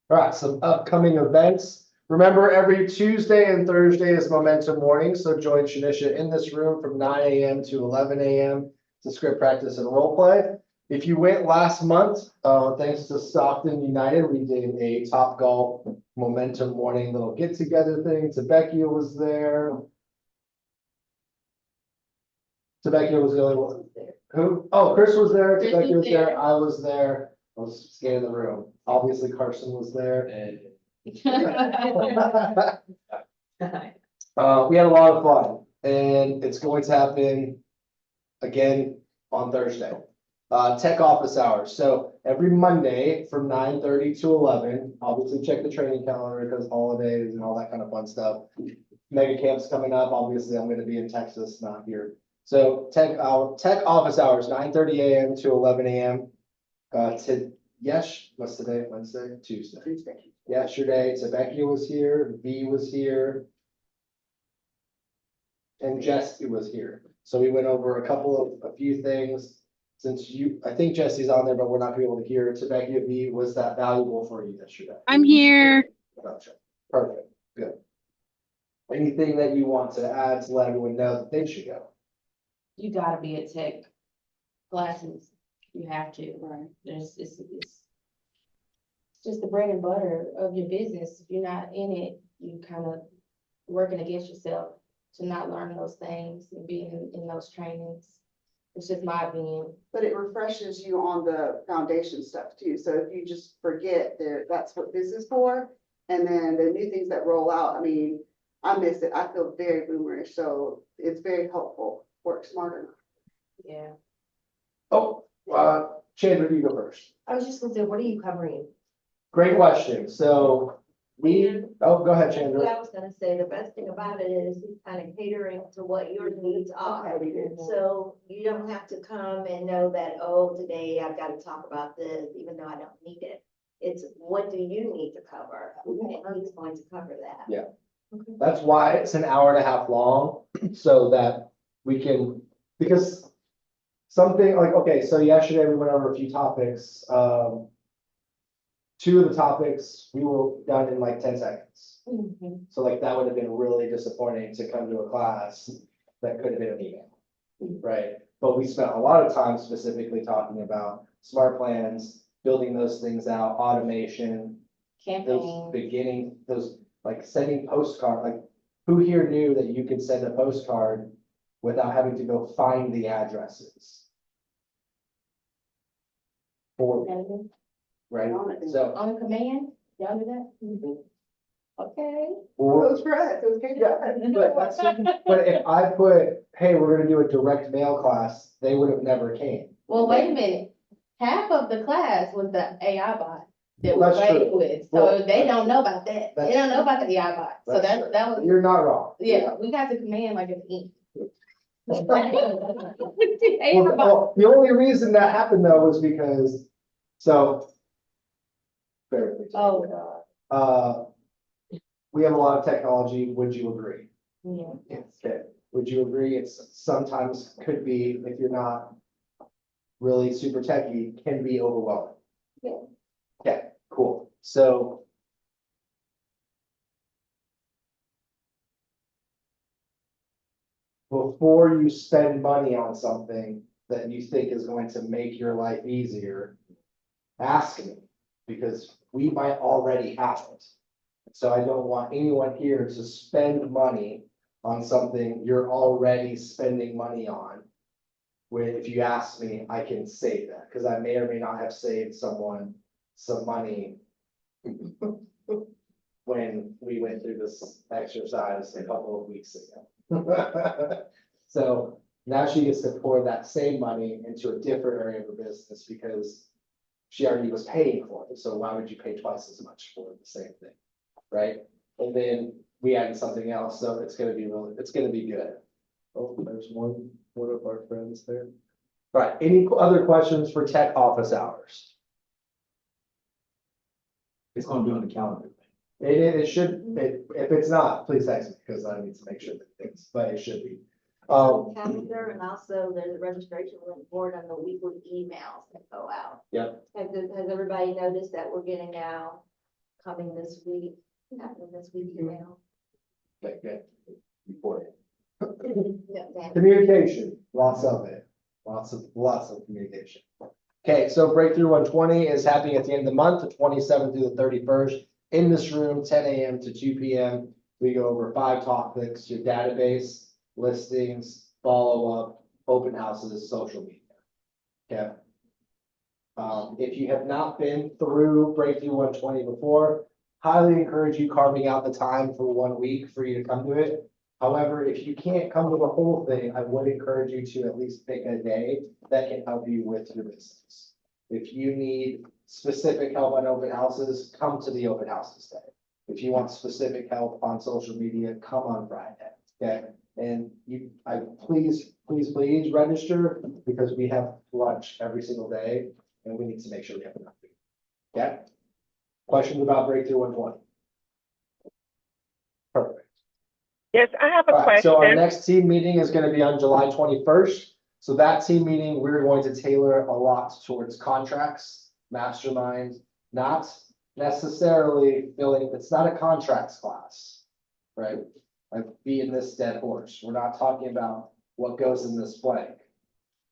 All right, some upcoming events. Remember, every Tuesday and Thursday is Momentum Morning, so join Shanisha in this room from 9 a.m. to 11 a.m. to script practice and role play. If you went last month, thanks to Stockton United, we did a Top Golf Momentum Morning little get-together thing. Tebecchia was there. Tebecchia was the only one. Who? Oh, Chris was there, Chris Tebecchia was was there, there. I was there. I was scanning the room. Obviously Carson was there. We had a lot of fun, and it's going to happen again on Thursday. Tech office hours. So every Monday from 9:30 to 11, obviously check the training calendar because holidays and all that kind of fun stuff. Mega camp's coming up. Obviously, I'm going to be in Texas, not here. So tech office hours, 9:30 a.m. to 11 a.m. What's today? Wednesday? Tuesday. Yesterday, Tebecchia was here, V was here. And Jesse was here. So we went over a few things. Since I think Jesse's on there, but we're not able to hear. Tebecchia, V, was that valuable for you yesterday? I'm here. Gotcha. Perfect, good. Anything that you want to add to let everyone know that they should go? You gotta be at tech classes. You have to. Right. It's just the bread and butter of your business. If you're not in it, you kind of working against yourself to not learn those things and being in those trainings. It's just my opinion. But it refreshes you on the foundation stuff too. So if you just forget that that's what this is for, and then the new things that roll out, I mean, I miss it. I feel very boomerish, so it's very helpful. Work smarter. Yeah. Oh, Chandler, you go first. I was just gonna say, what are you covering? Great question. So go ahead, That's Chandler. what I was gonna say, the best thing about it is he's kind of catering to what your needs are. So you don't have to come and know that, oh, today I've got to talk about this, even though I don't need it. It's what do you need to cover? And he's going to cover that. Yeah. That's why it's an hour and a half long, so that we can, because something like, okay, so yesterday we went over a few topics. 2 of the topics we were done in like 10 seconds. So like that would have been really disappointing to come to a class that could have been an email, right? But we spent a lot of time specifically talking about smart plans, building those things out, automation, those like sending postcard, like who here knew that you could send a postcard without having to go find the addresses? Right, so. On command, y'all do that? Okay. Well, Those for us, those came yeah, but if I put, hey, we're gonna do a direct mail class, they would have never came. Well, wait a minute. Half of the class was the AI bot that we That's played true. with, so Well, they don't know about that. They that's don't know true. about the AI bot, so That's true. that was, You're not wrong. yeah, we got to command like it's ink. Well, the only reason that happened though was because, so. Bear with me. Oh, God. We have a lot of technology, would you agree? Yeah. Okay, would you agree it's sometimes could be, if you're not really super techy, can be overwhelming? Yeah. Okay, cool, so. Before you spend money on something that you think is going to make your life easier, ask me, because we might already have it. So I don't want anyone here to spend money on something you're already spending money on. Where if you ask me, I can save that, because I may or may not have saved someone some money when we went through this exercise a couple of weeks ago. So now she gets to pour that same money into a different area of her business because she already was paying for it, so why would you pay twice as much for the same thing, right? And then we added something else, so it's gonna be good. Oh, there's one of our friends there. All right, any other questions for tech office hours? It's gonna be on the calendar. It should, if it's not, please text me, because I need to make sure that it's, but it should be. Calendar, and also there's a registration link board on the weekly emails that go out. Yep. Has everybody noticed that we're getting now coming this week, happening this week email? Okay, good. Report it. Yeah, Dan. Communication, lots of it, lots of communication. Okay, so Breakthrough 120 is happening at the end of the month, the 27th through the 31st. In this room, 10 a.m. to 2 p.m. We go over 5 topics: your database, listings, follow-up, open houses, social media. Okay. If you have not been through Breakthrough 120 before, highly encourage you carving out the time for 1 week for you to come to it. However, if you can't come to the whole thing, I would encourage you to at least pick a day that can help you with your business. If you need specific help on open houses, come to the open houses day. If you want specific help on social media, come on Friday, okay? And please register, because we have lunch every single day and we need to make sure we have enough food, okay? Questions about Breakthrough 120? Perfect. Yes, I have a All right, so our question. next team meeting is going to be on July 21st. So that team meeting, we're going to tailor a lot towards contracts, mastermind, not necessarily filling, it's not a contracts class, right? Like being this dead horse. We're not talking about what goes in this blank.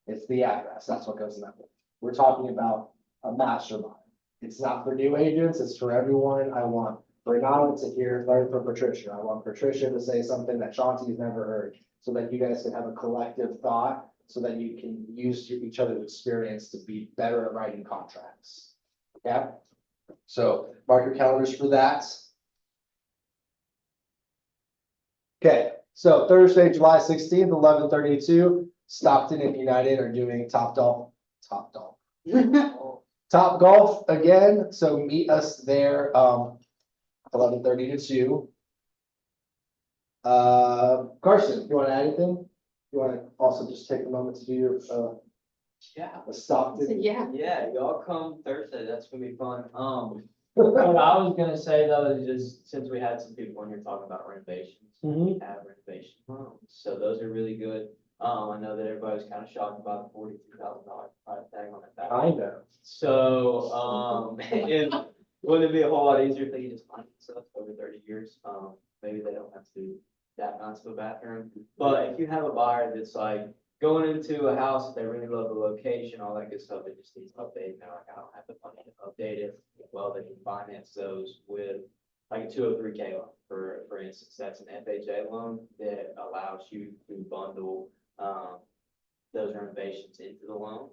It's the address, that's what goes in that blank. We're talking about a mastermind. It's not for new agents, it's for everyone. I want Renata to learn from Patricia. I want Patricia to say something that Shanti's never heard, so that you guys can have a collective thought, so that you can use each other's experience to be better at writing contracts. Yeah. So mark your calendars for that. Okay, so Thursday, July 16th, 11:32, Stockton and United are doing Top Golf again. So meet us there, 11:30 to 2. Carson, you want to add anything? You want to also just take a moment to do your, Yeah. Stockton? Yeah, y'all come Thursday, that's gonna be fun. What I was gonna say though is just, since we had some people in here talking about renovations, we have renovation loans, so those are really good. I know that everybody's kind of shocked about the $42,000 price tag on that. I know. So, wouldn't it be a whole lot easier if they could just finance stuff over 30 years? Maybe they don't have to do that nice of a bathroom, but if you have a buyer that's like going into a house that they really love the location, all that good stuff, it just needs updating. They're like, I don't have the money to update it. Well, they can finance those with like a 203K loan, for instance. That's an FHA loan that allows you to bundle those renovations into the loan.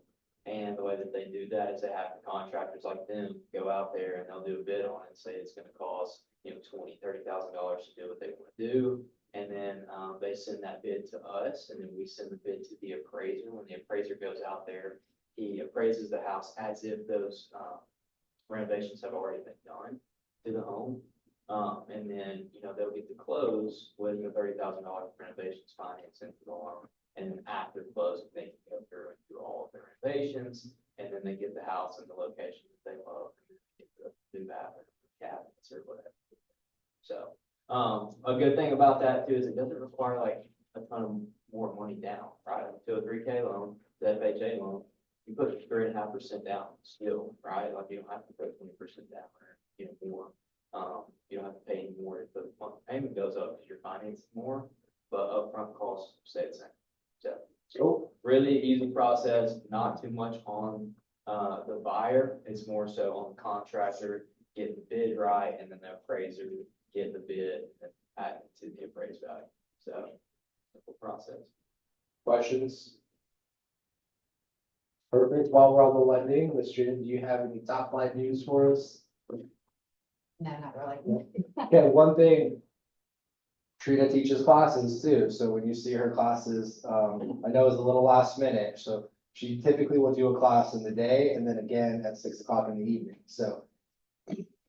And the way that they do that is they have the contractors like them go out there and they'll do a bid on it and say it's going to cost, $20,000-$30,000 to do what they want to do. And then they send that bid to us, and then we send the bid to the appraiser. When the appraiser goes out there, he appraises the house as if those renovations have already been done to the home. And then, they'll get the close with a $30,000 renovations finance into the loan. And then after closing, they can go through and do all of the renovations, and then they get the house in the location that they love, and then get the new bathroom, cabinets, or whatever. So, a good thing about that too is it doesn't require like a ton of more money down, right? To a 3K loan, the FHA loan, you put 3.5% down still, right? Like you don't have to put 20% down or more. You don't have to pay any more if the monthly payment goes up because you're financing more, but upfront costs stay the same. So really easy process, not too much on the buyer. It's more so on the contractor getting the bid right, and then the appraiser getting the bid and adding it to the appraised value. So simple process. Questions? Perfect. While we're on the lending, Ms. June, do you have any top line news for us? No, not really. Okay, one thing, Trina teaches classes too, so when you see her classes, I know it's a little last minute, so She typically will do a class in the day and then again at 6 o'clock in the evening, so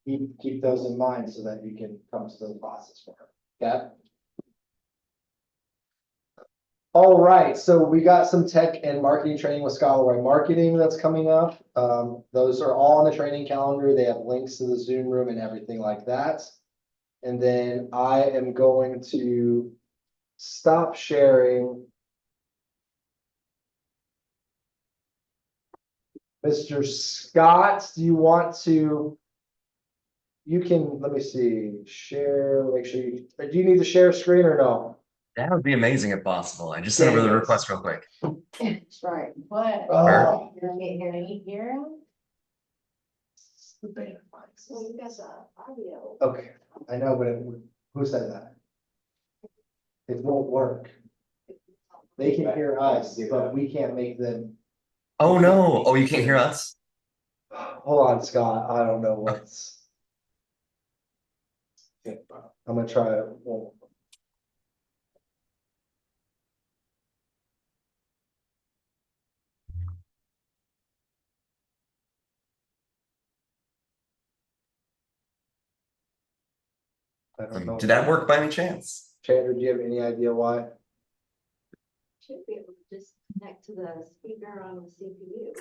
keep those in mind so that you can come to those classes for her, okay? All right, so we got some tech and marketing training with Scott LeRoy Marketing that's coming up. Those are all on the training calendar. They have links to the Zoom room and everything like that. And then I am going to stop sharing. Mr. Scott, do you want to? You can, let me see, share, make sure you, do you need to share screen or no? That would be amazing if possible. I just sent over the request real quick. That's right. What? Oh. You're getting here? The beta So you guys are audio. Okay, I know, but who said that? It won't work. They can hear us, but we can't make them. Oh no. Oh, you can't hear us? Hold on, Scott. I don't know what's. I'm gonna try it. I don't know. Did that work by any chance? Chandra, do you have any idea why? Should be able to just connect to the speaker on the CPU.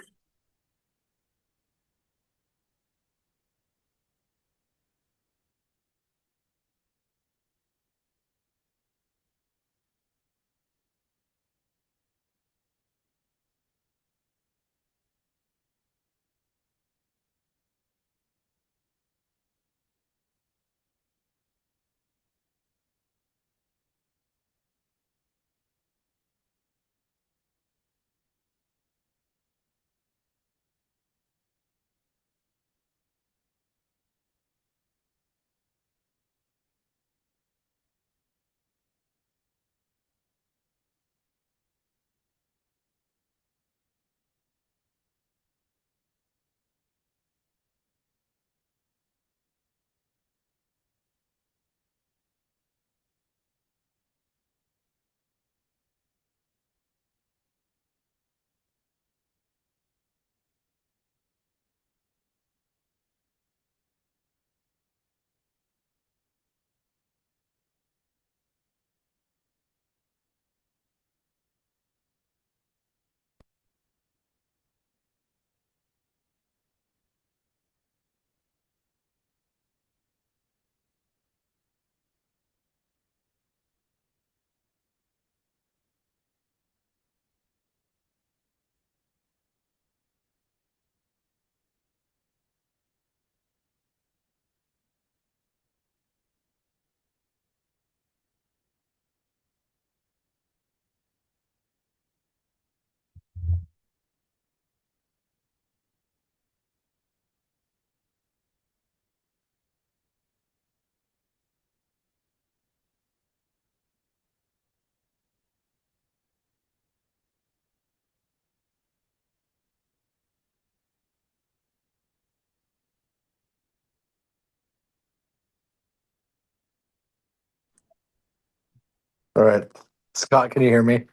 All right. Scott, can you hear me?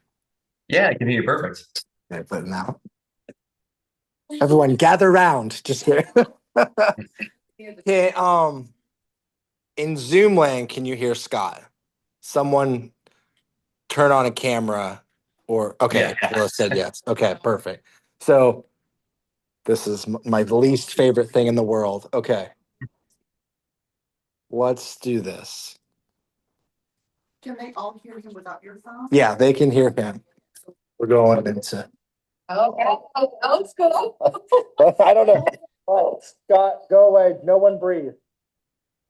Yeah, I can hear you perfect. Okay, but now. Everyone gather round. Just kidding. Okay, in Zoom land, can you hear Scott? Someone turn on a camera or okay, Angela said yes. Okay, perfect. So this is my least favorite thing in the world. Okay. Let's do this. Can they all hear him without your phone? Yeah, they can hear him. We're going into. Okay, old school. I don't know. Oh, Scott, go away. No one breathe.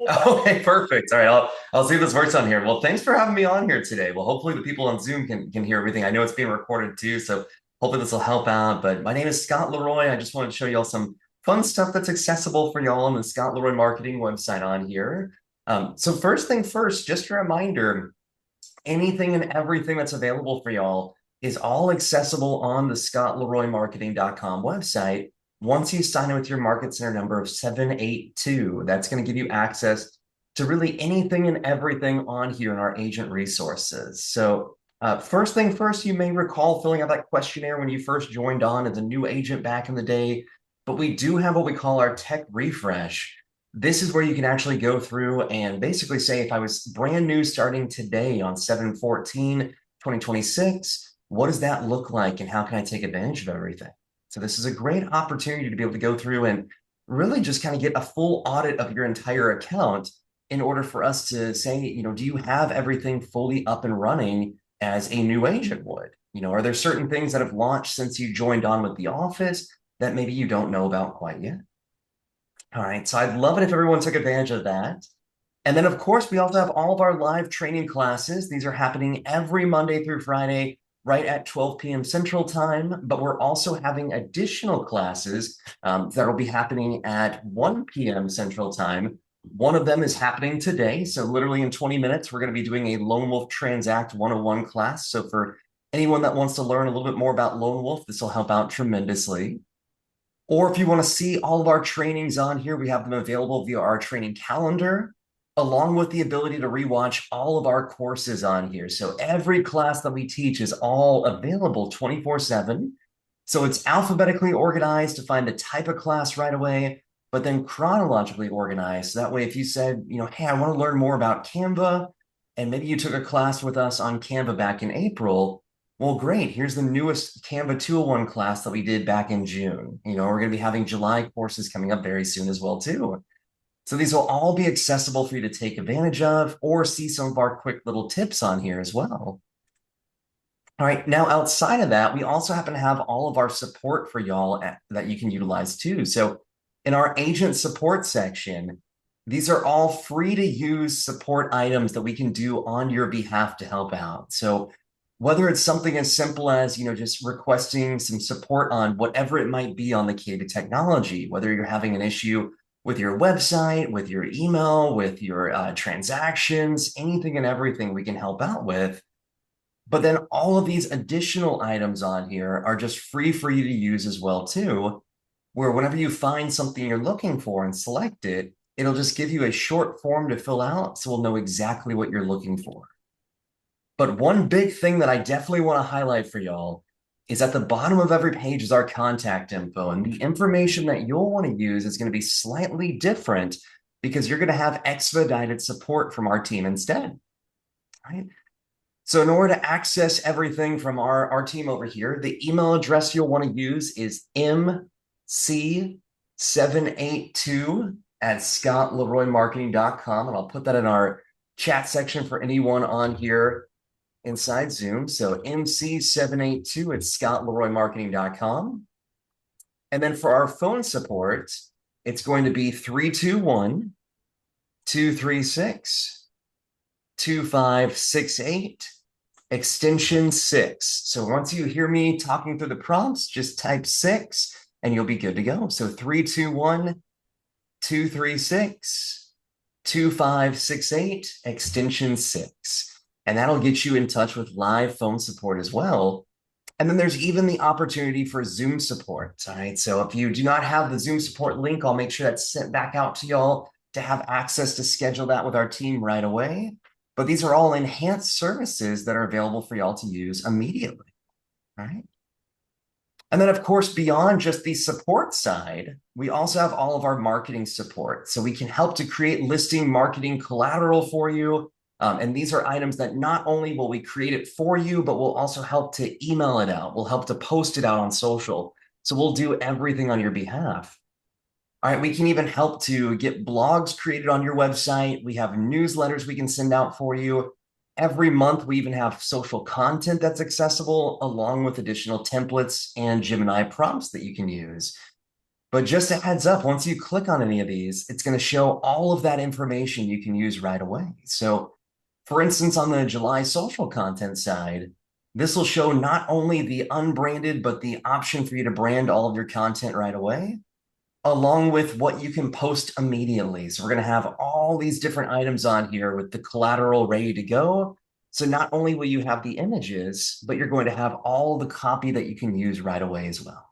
Okay, perfect. All right, I'll see if this works on here. Well, thanks for having me on here today. Well, hopefully the people on Zoom can hear everything. I know it's being recorded too, so hopefully this will help out. But my name is Scott LeRoy. I just wanted to show y'all some fun stuff that's accessible for y'all on the Scott LeRoy marketing website on here. So first thing first, just a reminder, anything and everything that's available for y'all is all accessible on the scottleroymarketing.com website. Once you sign in with your market center number of 782, that's going to give you access to really anything and everything on here in our agent resources. So First thing first, you may recall filling out that questionnaire when you first joined on as a new agent back in the day, but we do have what we call our tech refresh. This is where you can actually go through and basically say, if I was brand new starting today on 7/14/2026, what does that look like and how can I take advantage of everything? So this is a great opportunity to be able to go through and really just kind of get a full audit of your entire account in order for us to say, do you have everything fully up and running as a new agent would? Are there certain things that have launched since you joined on with the office that maybe you don't know about quite yet? All right, so I'd love it if everyone took advantage of that. And then, of course, we also have all of our live training classes. These are happening every Monday through Friday, right at 12 p.m. Central Time. But we're also having additional classes that will be happening at 1 p.m. Central Time. One of them is happening today. So literally in 20 minutes, we're going to be doing a Lone Wolf Transact 101 class. So for anyone that wants to learn a little bit more about Lone Wolf, this will help out tremendously. Or if you want to see all of our trainings on here, we have them available via our training calendar, along with the ability to rewatch all of our courses on here. So every class that we teach is all available 24/7. So it's alphabetically organized to find the type of class right away, but then chronologically organized. So that way, if you said, hey, I want to learn more about Canva, and maybe you took a class with us on Canva back in April, well, great. Here's the newest Canva 201 class that we did back in June. We're going to be having July courses coming up very soon as well, too. So these will all be accessible for you to take advantage of or see some of our quick little tips on here as well. All right, now outside of that, we also happen to have all of our support for y'all that you can utilize too. So in our agent support section, these are all free to use support items that we can do on your behalf to help out. So whether it's something as simple as, just requesting some support on whatever it might be on the key to technology, whether you're having an issue with your website, with your email, with your transactions, anything and everything we can help out with. But then all of these additional items on here are just free for you to use as well too, where whenever you find something you're looking for and select it, it'll just give you a short form to fill out so we'll know exactly what you're looking for. But one big thing that I definitely want to highlight for y'all is at the bottom of every page is our contact info. And the information that you'll want to use is going to be slightly different because you're going to have expedited support from our team instead, right? So in order to access everything from our team over here, the email address you'll want to use is mc782@scottleroymarketing.com. And I'll put that in our chat section for anyone on here inside Zoom. So mc782@scottleroymarketing.com. And then for our phone support, it's going to be 321-236-2568, extension 6. So once you hear me talking through the prompts, just type 6 and you'll be good to go. So 321-236-2568, extension 6. And that'll get you in touch with live phone support as well. And then there's even the opportunity for Zoom support. All right. So if you do not have the Zoom support link, I'll make sure that's sent back out to y'all to have access to schedule that with our team right away. But these are all enhanced services that are available for y'all to use immediately. All right. And then, of course, beyond just the support side, we also have all of our marketing support. So we can help to create listing marketing collateral for you. And these are items that not only will we create it for you, but we'll also help to email it out. We'll help to post it out on social. So we'll do everything on your behalf. All right, we can even help to get blogs created on your website. We have newsletters we can send out for you. Every month, we even have social content that's accessible, along with additional templates and Gemini prompts that you can use. But just a heads up, once you click on any of these, it's going to show all of that information you can use right away. So for instance, on the July social content side, this will show not only the unbranded, but the option for you to brand all of your content right away, along with what you can post immediately. So we're going to have all these different items on here with the collateral ready to go. So not only will you have the images, but you're going to have all the copy that you can use right away as well.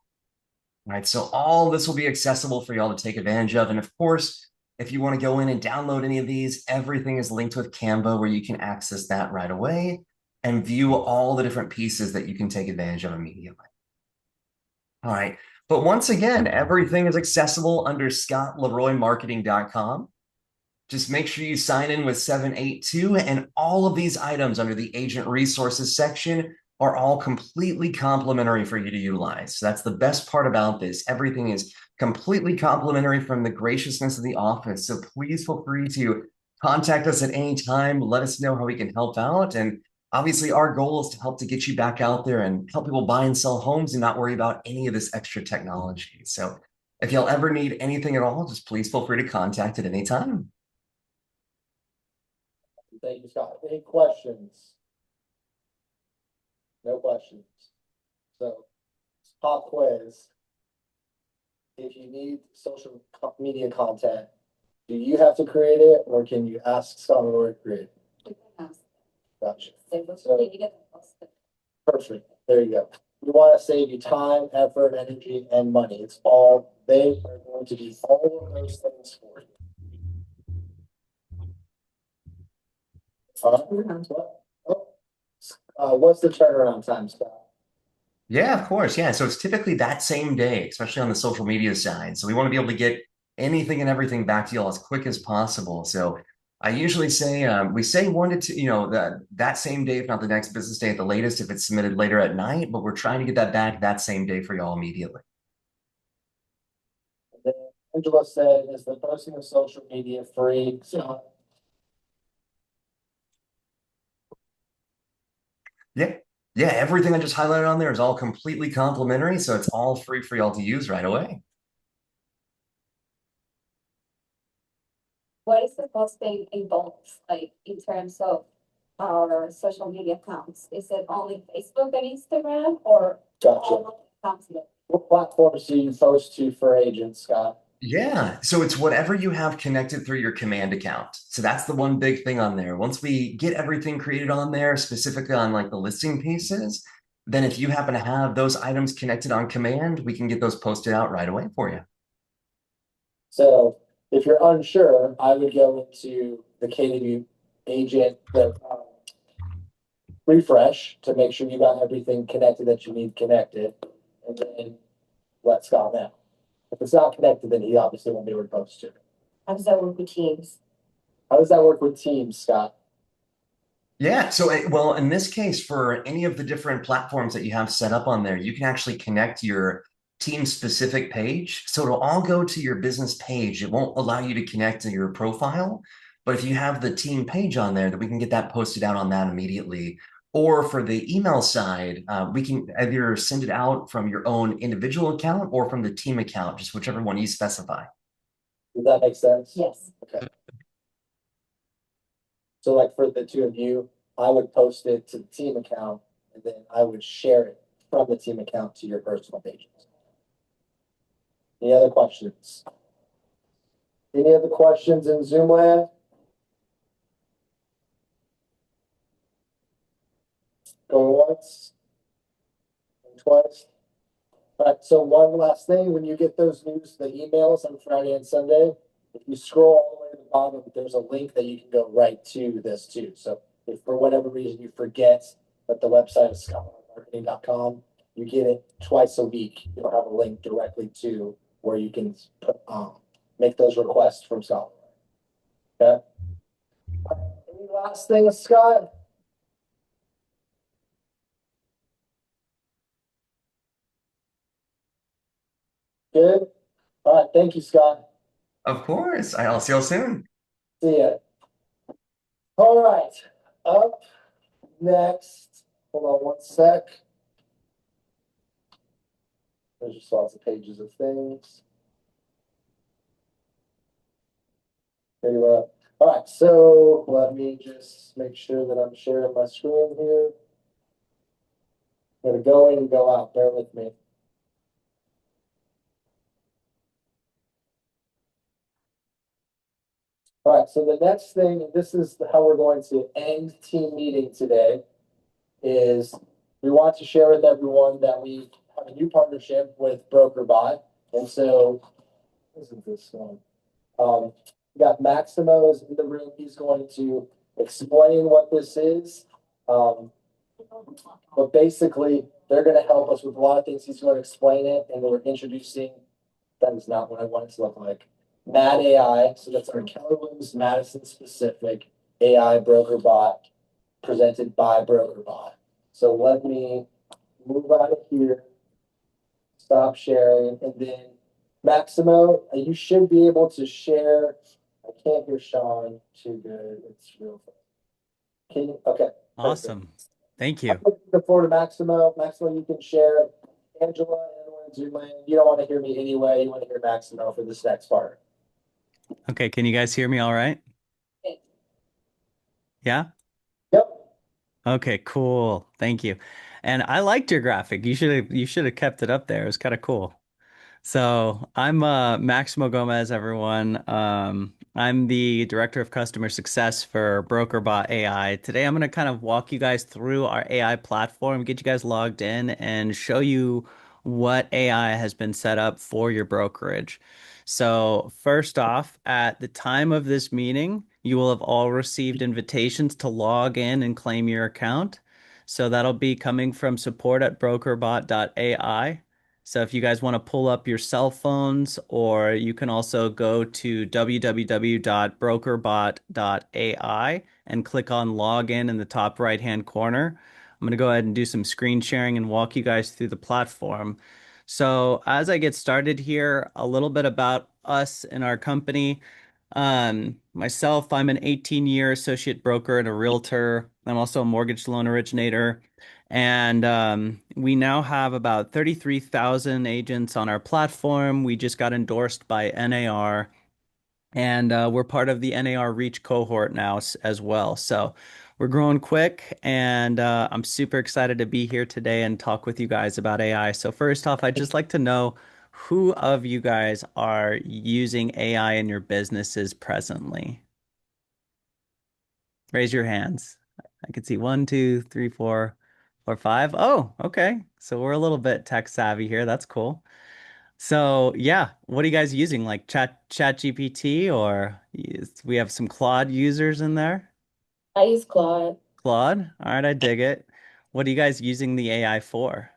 All right, so all this will be accessible for y'all to take advantage of. And of course, if you want to go in and download any of these, everything is linked with Canva where you can access that right away. and view all the different pieces that you can take advantage of immediately. All right. But once again, everything is accessible under scottleroymarketing.com. Just make sure you sign in with 782, and all of these items under the agent resources section are all completely complimentary for you to utilize. So that's the best part about this. Everything is completely complimentary from the graciousness of the office. So please feel free to contact us at any time. Let us know how we can help out. And obviously, our goal is to help to get you back out there and help people buy and sell homes and not worry about any of this extra technology. So if you'll ever need anything at all, just please feel free to contact at any time. Thank you, Scott. Any questions? No questions. So, pop quiz. If you need social media content, do you have to create it, or can you ask Scott LeRoy to create it? Gotcha. So, perfect. There you go. We want to save you time, effort, energy, and money. It's all, they are going to do all of those things for you. What's the turnaround time, Scott? Yeah, of course. Yeah. So it's typically that same day, especially on the social media side. So we want to be able to get anything and everything back to you all as quick as possible. So I usually say, we say 1 to 2, that same day, if not the next business day at the latest, if it's submitted later at night, but we're trying to get that back that same day for y'all immediately. And then Angela said, is the posting of social media free? So, yeah. Yeah. Everything I just highlighted on there is all completely complimentary. So it's all free for y'all to use right away. What is the posting involves, like in terms of our social media accounts? Is it only Facebook and Instagram, or gotcha. all accounts? What platforms do you post to for agents, Scott? Yeah, so it's whatever you have connected through your command account. So that's the one big thing on there. Once we get everything created on there, specifically on like the listing pieces, then if you happen to have those items connected on command, we can get those posted out right away for you. So if you're unsure, I would go into the KW agent, the refresh to make sure you got everything connected that you need connected, and then let Scott know. If it's not connected, then he obviously won't be able to post to it. How does that work with Teams? How does that work with Teams, Scott? Yeah, so well, in this case, for any of the different platforms that you have set up on there, you can actually connect your team specific page. So it'll all go to your business page. It won't allow you to connect to your profile. But if you have the team page on there, then we can get that posted out on that immediately. Or for the email side, we can either send it out from your own individual account or from the team account, just whichever one you specify. Does that make sense? Yes. Okay. So like for the two of you, I would post it to the team account, and then I would share it from the team account to your personal pages. Any other questions? Any other questions in Zoom land? Going once? Going twice? All right, so one last thing, when you get those news, the emails on Friday and Sunday, if you scroll all the way to the bottom, there's a link that you can go right to this too. So if for whatever reason you forget that the website is scottleroymarketing.com, you get it twice a week. You'll have a link directly to where you can put, make those requests from Scott. Okay. Any last things, Scott? Good. All right. Thank you, Scott. Of course. I'll see you soon. See ya. All right. Up next. Hold on one sec. There's just lots of pages of things. There you are. All right. So let me just make sure that I'm sharing my screen here. I'm going to go in and go out. Bear with me. All right, so the next thing, this is how we're going to end team meeting today, is we want to share with everyone that we have a new partnership with BrokerBot. And so, isn't this one? We got Maximo is in the room. He's going to explain what this is. But basically, they're gonna help us with a lot of things. He's gonna explain it, and we're introducing, that is not what I want it to look like. Mad AI, so that's our Keller Williams Madison specific AI broker bot presented by BrokerBot. So let me move out of here, stop sharing, and then Maximo, you should be able to share. I can't hear Sean too good. It's real. Can you? Okay. Awesome. Thank you. The floor to Maximo. Maximo, you can share. Angela, and zoom in. You don't want to hear me anyway. You want to hear Maximo for this next part. Okay, can you guys hear me all right? Yeah? Yep. Okay, cool. Thank you. And I liked your graphic. You should have kept it up there. It was kind of cool. So I'm Maximo Gomez, everyone. I'm the Director of Customer Success for BrokerBot AI. Today I'm going to kind of walk you guys through our AI platform, get you guys logged in, and show you what AI has been set up for your brokerage. So first off, at the time of this meeting, you will have all received invitations to log in and claim your account. So that'll be coming from support@brokerbot.ai. So if you guys want to pull up your cell phones, or you can also go to www.brokerbot.ai and click on login in the top right hand corner. I'm going to go ahead and do some screen sharing and walk you guys through the platform. So as I get started here, a little bit about us and our company. Myself, I'm an 18-year associate broker and a realtor. I'm also a mortgage loan originator. And we now have about 33,000 agents on our platform. We just got endorsed by NAR, and we're part of the NAR Reach cohort now as well. So we're growing quick, and I'm super excited to be here today and talk with you guys about AI. So first off, I'd just like to know who of you guys are using AI in your businesses presently? Raise your hands. I can see one, two, three, four, four, five. Oh, okay. So we're a little bit tech savvy here. That's cool. So yeah, what are you guys using? Like Chat GPT, or we have some Claude users in there? I use Claude. Claude? All right, I dig it. What are you guys using the AI for?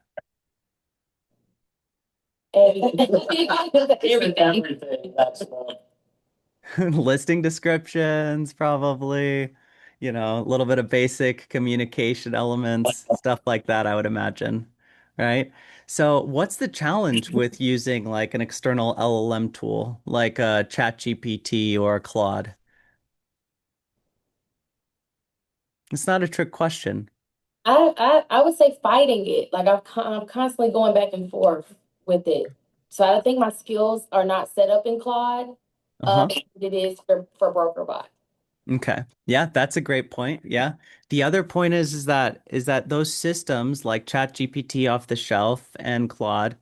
Everything. Listing descriptions, probably, a little bit of basic communication elements, stuff like that, I would imagine. Right? So, what's the challenge with using like an external LLM tool like a ChatGPT or a Claude? It's not a trick question. I would say fighting it. Like I'm constantly going back and forth with it. So I think my skills are not set up in Claude. Uh-huh. It is for BrokerBot. Okay. Yeah, that's a great point. Yeah. The other point is that those systems like ChatGPT off the shelf and Claude,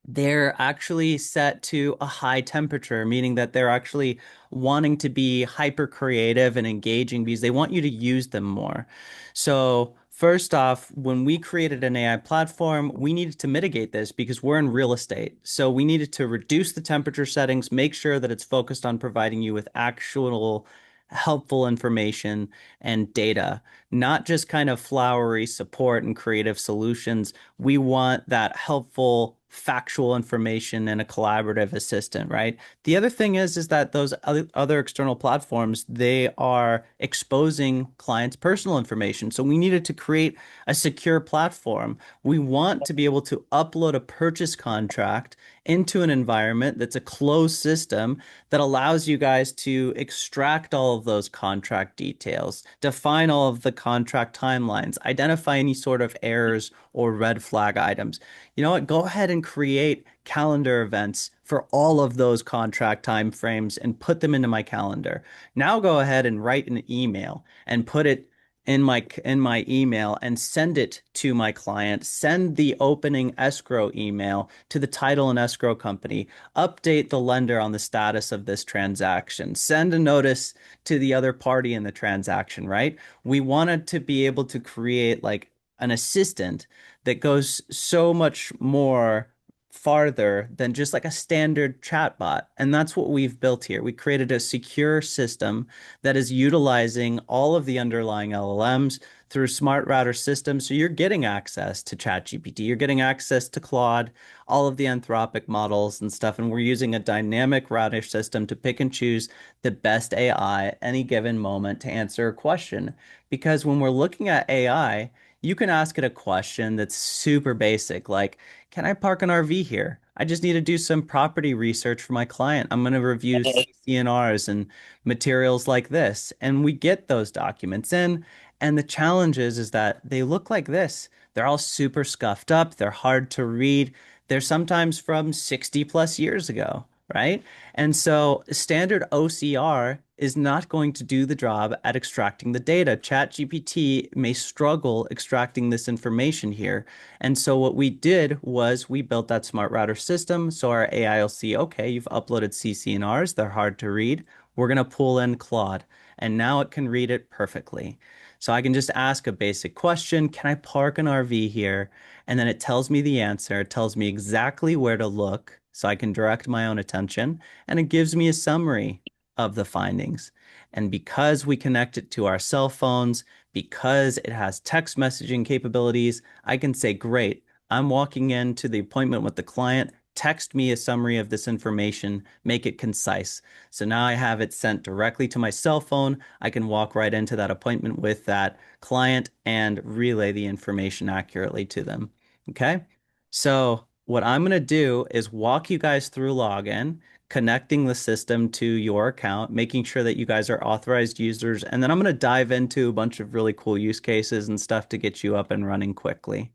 they're actually set to a high temperature, meaning that they're actually wanting to be hyper creative and engaging because they want you to use them more. So, first off, when we created an AI platform, we needed to mitigate this because we're in real estate. So, we needed to reduce the temperature settings, make sure that it's focused on providing you with actual helpful information and data, not just kind of flowery support and creative solutions. We want that helpful factual information and a collaborative assistant, right? The other thing is that those other external platforms, they are exposing clients' personal information. So we needed to create a secure platform. We want to be able to upload a purchase contract into an environment that's a closed system that allows you guys to extract all of those contract details, define all of the contract timelines, identify any sort of errors or red flag items. You know what? Go ahead and create calendar events for all of those contract timeframes and put them into my calendar. Now go ahead and write an email and put it in my email and send it to my client. Send the opening escrow email to the title and escrow company. Update the lender on the status of this transaction. Send a notice to the other party in the transaction, right? We wanted to be able to create like an assistant that goes so much more farther than just like a standard chatbot. And that's what we've built here. We created a secure system that is utilizing all of the underlying LLMs through smart router systems. So you're getting access to ChatGPT, you're getting access to Claude, all of the Anthropic models and stuff. And we're using a dynamic router system to pick and choose the best AI at any given moment to answer a question. Because when we're looking at AI, you can ask it a question that's super basic, like, can I park an RV here? I just need to do some property research for my client. I'm going to review CCNRs and materials like this. And we get those documents in. And the challenge is that they look like this. They're all super scuffed up. They're hard to read. They're sometimes from 60 plus years ago, right? And so standard OCR is not going to do the job at extracting the data. ChatGPT may struggle extracting this information here. And so what we did was we built that smart router system. So our AI will see, okay, you've uploaded CCNRs. They're hard to read. We're going to pull in Claude, and now it can read it perfectly. So I can just ask a basic question. Can I park an RV here? And then it tells me the answer. It tells me exactly where to look so I can direct my own attention. And it gives me a summary of the findings. And because we connect it to our cell phones, because it has text messaging capabilities, I can say, great, I'm walking into the appointment with the client. Text me a summary of this information, make it concise. So now I have it sent directly to my cell phone. I can walk right into that appointment with that client and relay the information accurately to them. Okay. So what I'm going to do is walk you guys through login, connecting the system to your account, making sure that you guys are authorized users. And then I'm going to dive into a bunch of really cool use cases and stuff to get you up and running quickly.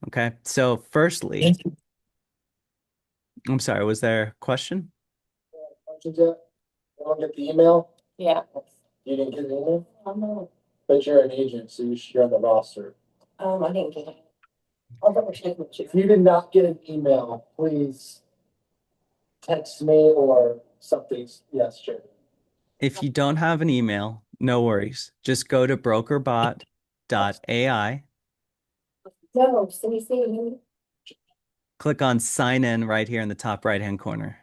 Okay. So firstly, I'm sorry, was there a question? Questions yet? You want to get the email? Yeah. You didn't get the email? No. But you're an agent, so you're on the roster. I didn't get it. I'll double check with you. If you did not get an email, please text me or something. Yes, sure. If you don't have an email, no worries. Just go to brokerbot.ai, No, see. click on sign in right here in the top right-hand corner.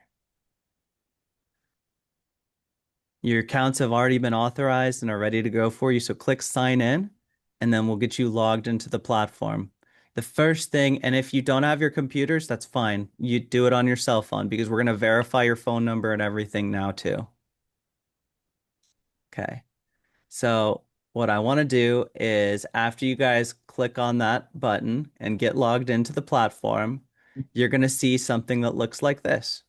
Your accounts have already been authorized and are ready to go for you. So click sign in, and then we'll get you logged into the platform. The first thing, and if you don't have your computers, that's fine. You do it on your cell phone because we're going to verify your phone number and everything now too. Okay. So what I want to do is after you guys click on that button and get logged into the platform, you're going to see something that looks like this.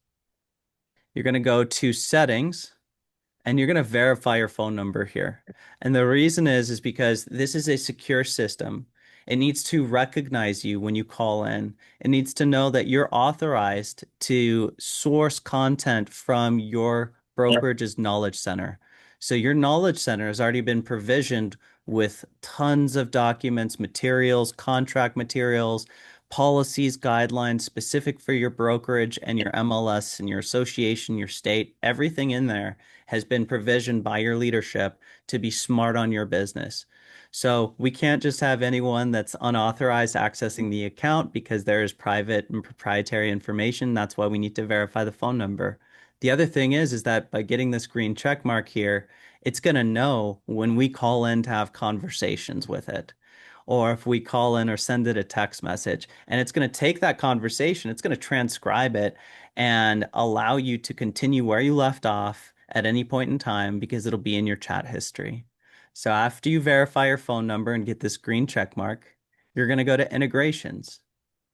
You're going to go to settings and you're going to verify your phone number here. And the reason is because this is a secure system. It needs to recognize you when you call in. It needs to know that you're authorized to source content from your brokerage's knowledge center. So your knowledge center has already been provisioned with tons of documents, materials, contract materials, policies, guidelines specific for your brokerage and your MLS and your association, your state, everything in there has been provisioned by your leadership to be smart on your business. So we can't just have anyone that's unauthorized accessing the account because there is private and proprietary information. That's why we need to verify the phone number. The other thing is that by getting this green check mark here, it's going to know when we call in to have conversations with it, or if we call in or send it a text message. And it's going to take that conversation, it's going to transcribe it and allow you to continue where you left off at any point in time because it'll be in your chat history. So after you verify your phone number and get this green check mark, you're going to go to integrations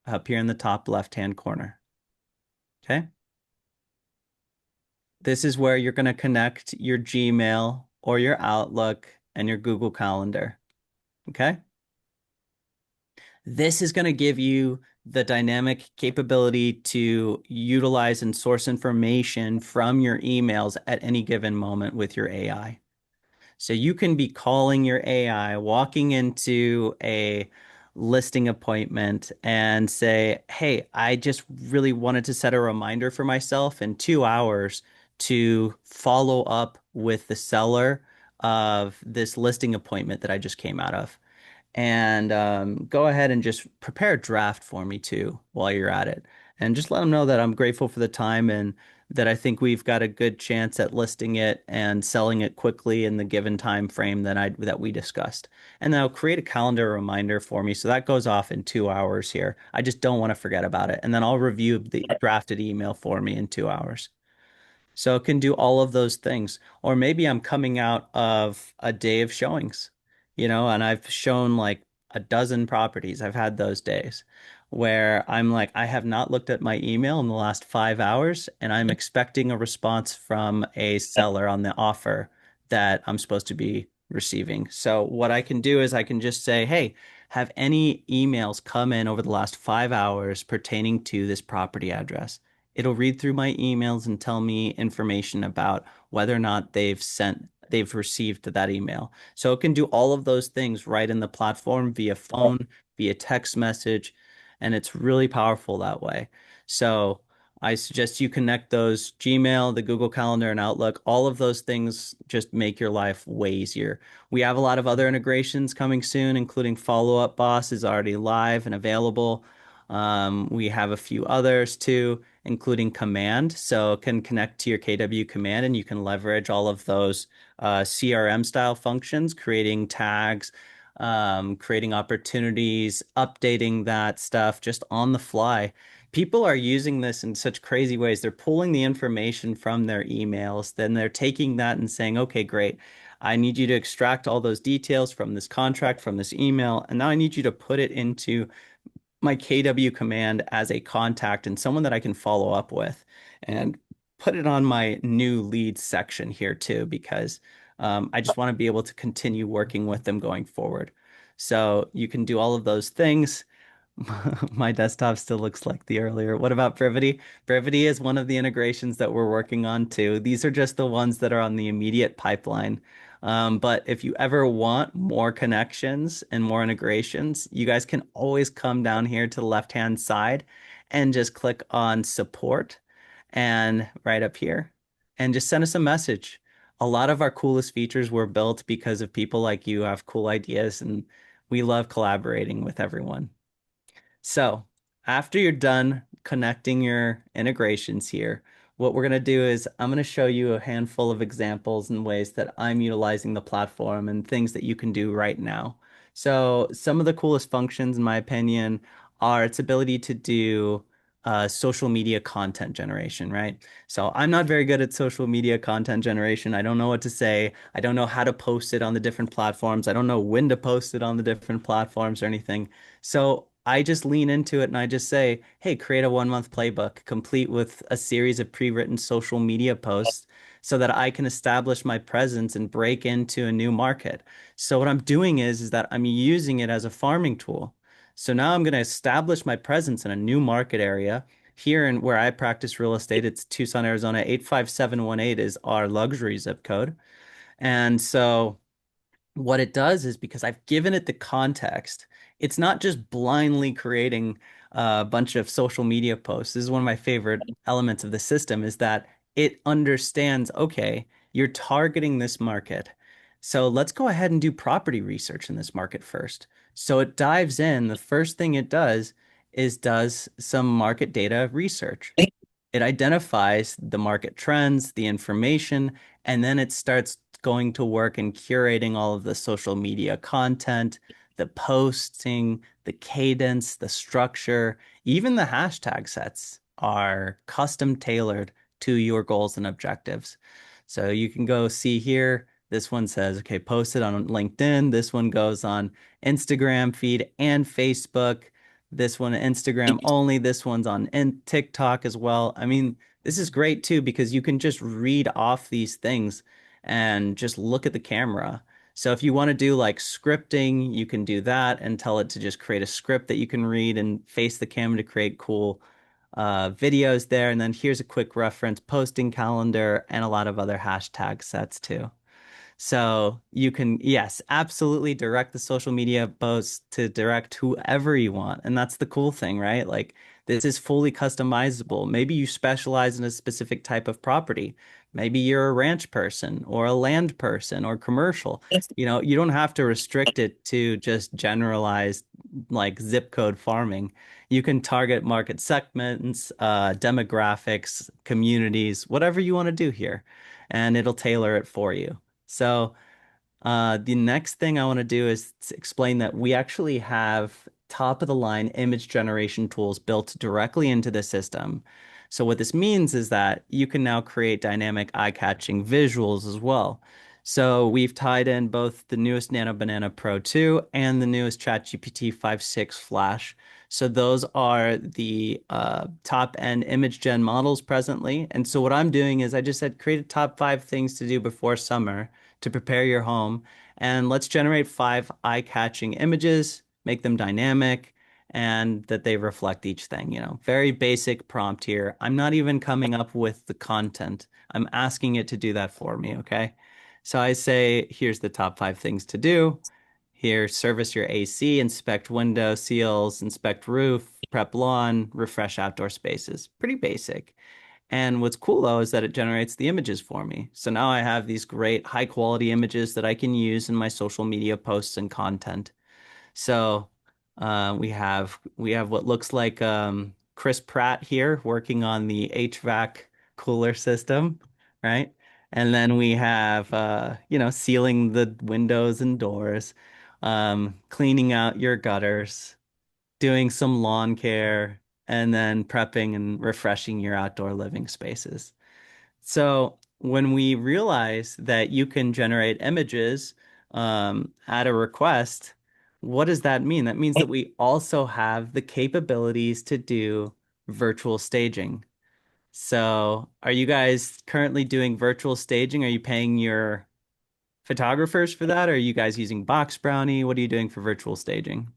up here in the top left-hand corner. Okay. This is where you're going to connect your Gmail or your Outlook and your Google Calendar. Okay. This is going to give you the dynamic capability to utilize and source information from your emails at any given moment with your AI. So you can be calling your AI, walking into a listing appointment and say, hey, I just really wanted to set a reminder for myself in 2 hours to follow up with the seller of this listing appointment that I just came out of. And go ahead and just prepare a draft for me too while you're at it. and just let them know that I'm grateful for the time and that I think we've got a good chance at listing it and selling it quickly in the given time frame that we discussed. And then I'll create a calendar reminder for me. So that goes off in 2 hours here. I just don't want to forget about it. And then I'll review the drafted email for me in 2 hours. So it can do all of those things. Or maybe I'm coming out of a day of showings, and I've shown like a dozen properties. I've had those days where I'm like, I have not looked at my email in the last 5 hours, and I'm expecting a response from a seller on the offer that I'm supposed to be receiving. So what I can do is I can just say, hey, have any emails come in over the last 5 hours pertaining to this property address? It'll read through my emails and tell me information about whether or not they've received that email. So it can do all of those things right in the platform via phone, via text message, and it's really powerful that way. So I suggest you connect those Gmail, the Google Calendar, and Outlook. All of those things just make your life way easier. We have a lot of other integrations coming soon, including Follow Up Boss is already live and available. We have a few others too, including Command. So it can connect to your KW Command, and you can leverage all of those CRM style functions, creating tags, creating opportunities, updating that stuff just on the fly. People are using this in such crazy ways. They're pulling the information from their emails, then they're taking that and saying, okay, great. I need you to extract all those details from this contract, from this email, and now I need you to put it into my KW command as a contact and someone that I can follow up with, and put it on my new leads section here too, because I just want to be able to continue working with them going forward. So you can do all of those things. My desktop still looks like the earlier. What about Brevity? Brevity is one of the integrations that we're working on too. These are just the ones that are on the immediate pipeline. But if you ever want more connections and more integrations, you guys can always come down here to the left-hand side and just click on support and right up here and just send us a message. A lot of our coolest features were built because of people like you who have cool ideas, and we love collaborating with everyone. So after you're done connecting your integrations here, what we're going to do is I'm going to show you a handful of examples and ways that I'm utilizing the platform and things that you can do right now. So some of the coolest functions, in my opinion, are its ability to do social media content generation, right? So I'm not very good at social media content generation. I don't know what to say. I don't know how to post it on the different platforms. I don't know when to post it on the different platforms or anything. So I just lean into it and I just say, hey, create a 1 month playbook complete with a series of pre-written social media posts so that I can establish my presence and break into a new market. So what I'm doing is that I'm using it as a farming tool. So now I'm going to establish my presence in a new market area. Here in where I practice real estate, it's Tucson, Arizona. 85718 is our luxury zip code. And so what it does is, because I've given it the context, it's not just blindly creating a bunch of social media posts. This is one of my favorite elements of the system, is that it understands, okay, you're targeting this market. So let's go ahead and do property research in this market first. So it dives in. The first thing it does is does some market data research. It identifies the market trends, the information, and then it starts going to work and curating all of the social media content, the posting, the cadence, the structure, even the hashtag sets are custom tailored to your goals and objectives. So you can go see here. This one says, okay, post it on LinkedIn. This one goes on Instagram feed and Facebook. This one Instagram only. This one's on TikTok as well. I mean, this is great too, because you can just read off these things and just look at the camera. So if you want to do like scripting, you can do that and tell it to just create a script that you can read and face the camera to create cool videos there. And then here's a quick reference, posting calendar, and a lot of other hashtag sets too. So you can, yes, absolutely direct the social media posts to direct whoever you want. And that's the cool thing, right? Like this is fully customizable. Maybe you specialize in a specific type of property. Maybe you're a ranch person or a land person or commercial. You know, you don't have to restrict it to just generalized like zip code farming. You can target market segments, demographics, communities, whatever you want to do here, and it'll tailor it for you. So, the next thing I want to do is explain that we actually have top of the line image generation tools built directly into the system. So what this means is that you can now create dynamic eye-catching visuals as well. So we've tied in both the newest Nano Banana Pro 2 and the newest ChatGPT 5.6 Flash. So those are the top end image gen models presently. And so what I'm doing is I just said create a top 5 things to do before summer to prepare your home. And let's generate 5 eye-catching images, make them dynamic, and that they reflect each thing, you know. Very basic prompt here. I'm not even coming up with the content. I'm asking it to do that for me, okay? So I say, here's the top 5 things to do. Here, service your AC, inspect window seals, inspect roof, prep lawn, refresh outdoor spaces. Pretty basic. And what's cool though is that it generates the images for me. So now I have these great high quality images that I can use in my social media posts and content. So we have what looks like Chris Pratt here working on the HVAC cooler system, right? And then we have you know, sealing the windows and doors, cleaning out your gutters, doing some lawn care, and then prepping and refreshing your outdoor living spaces. So when we realize that you can generate images at a request, what does that mean? That means that we also have the capabilities to do virtual staging. So are you guys currently doing virtual staging? Are you paying your photographers for that? Or are you guys using Box Brownie? What are you doing for virtual staging?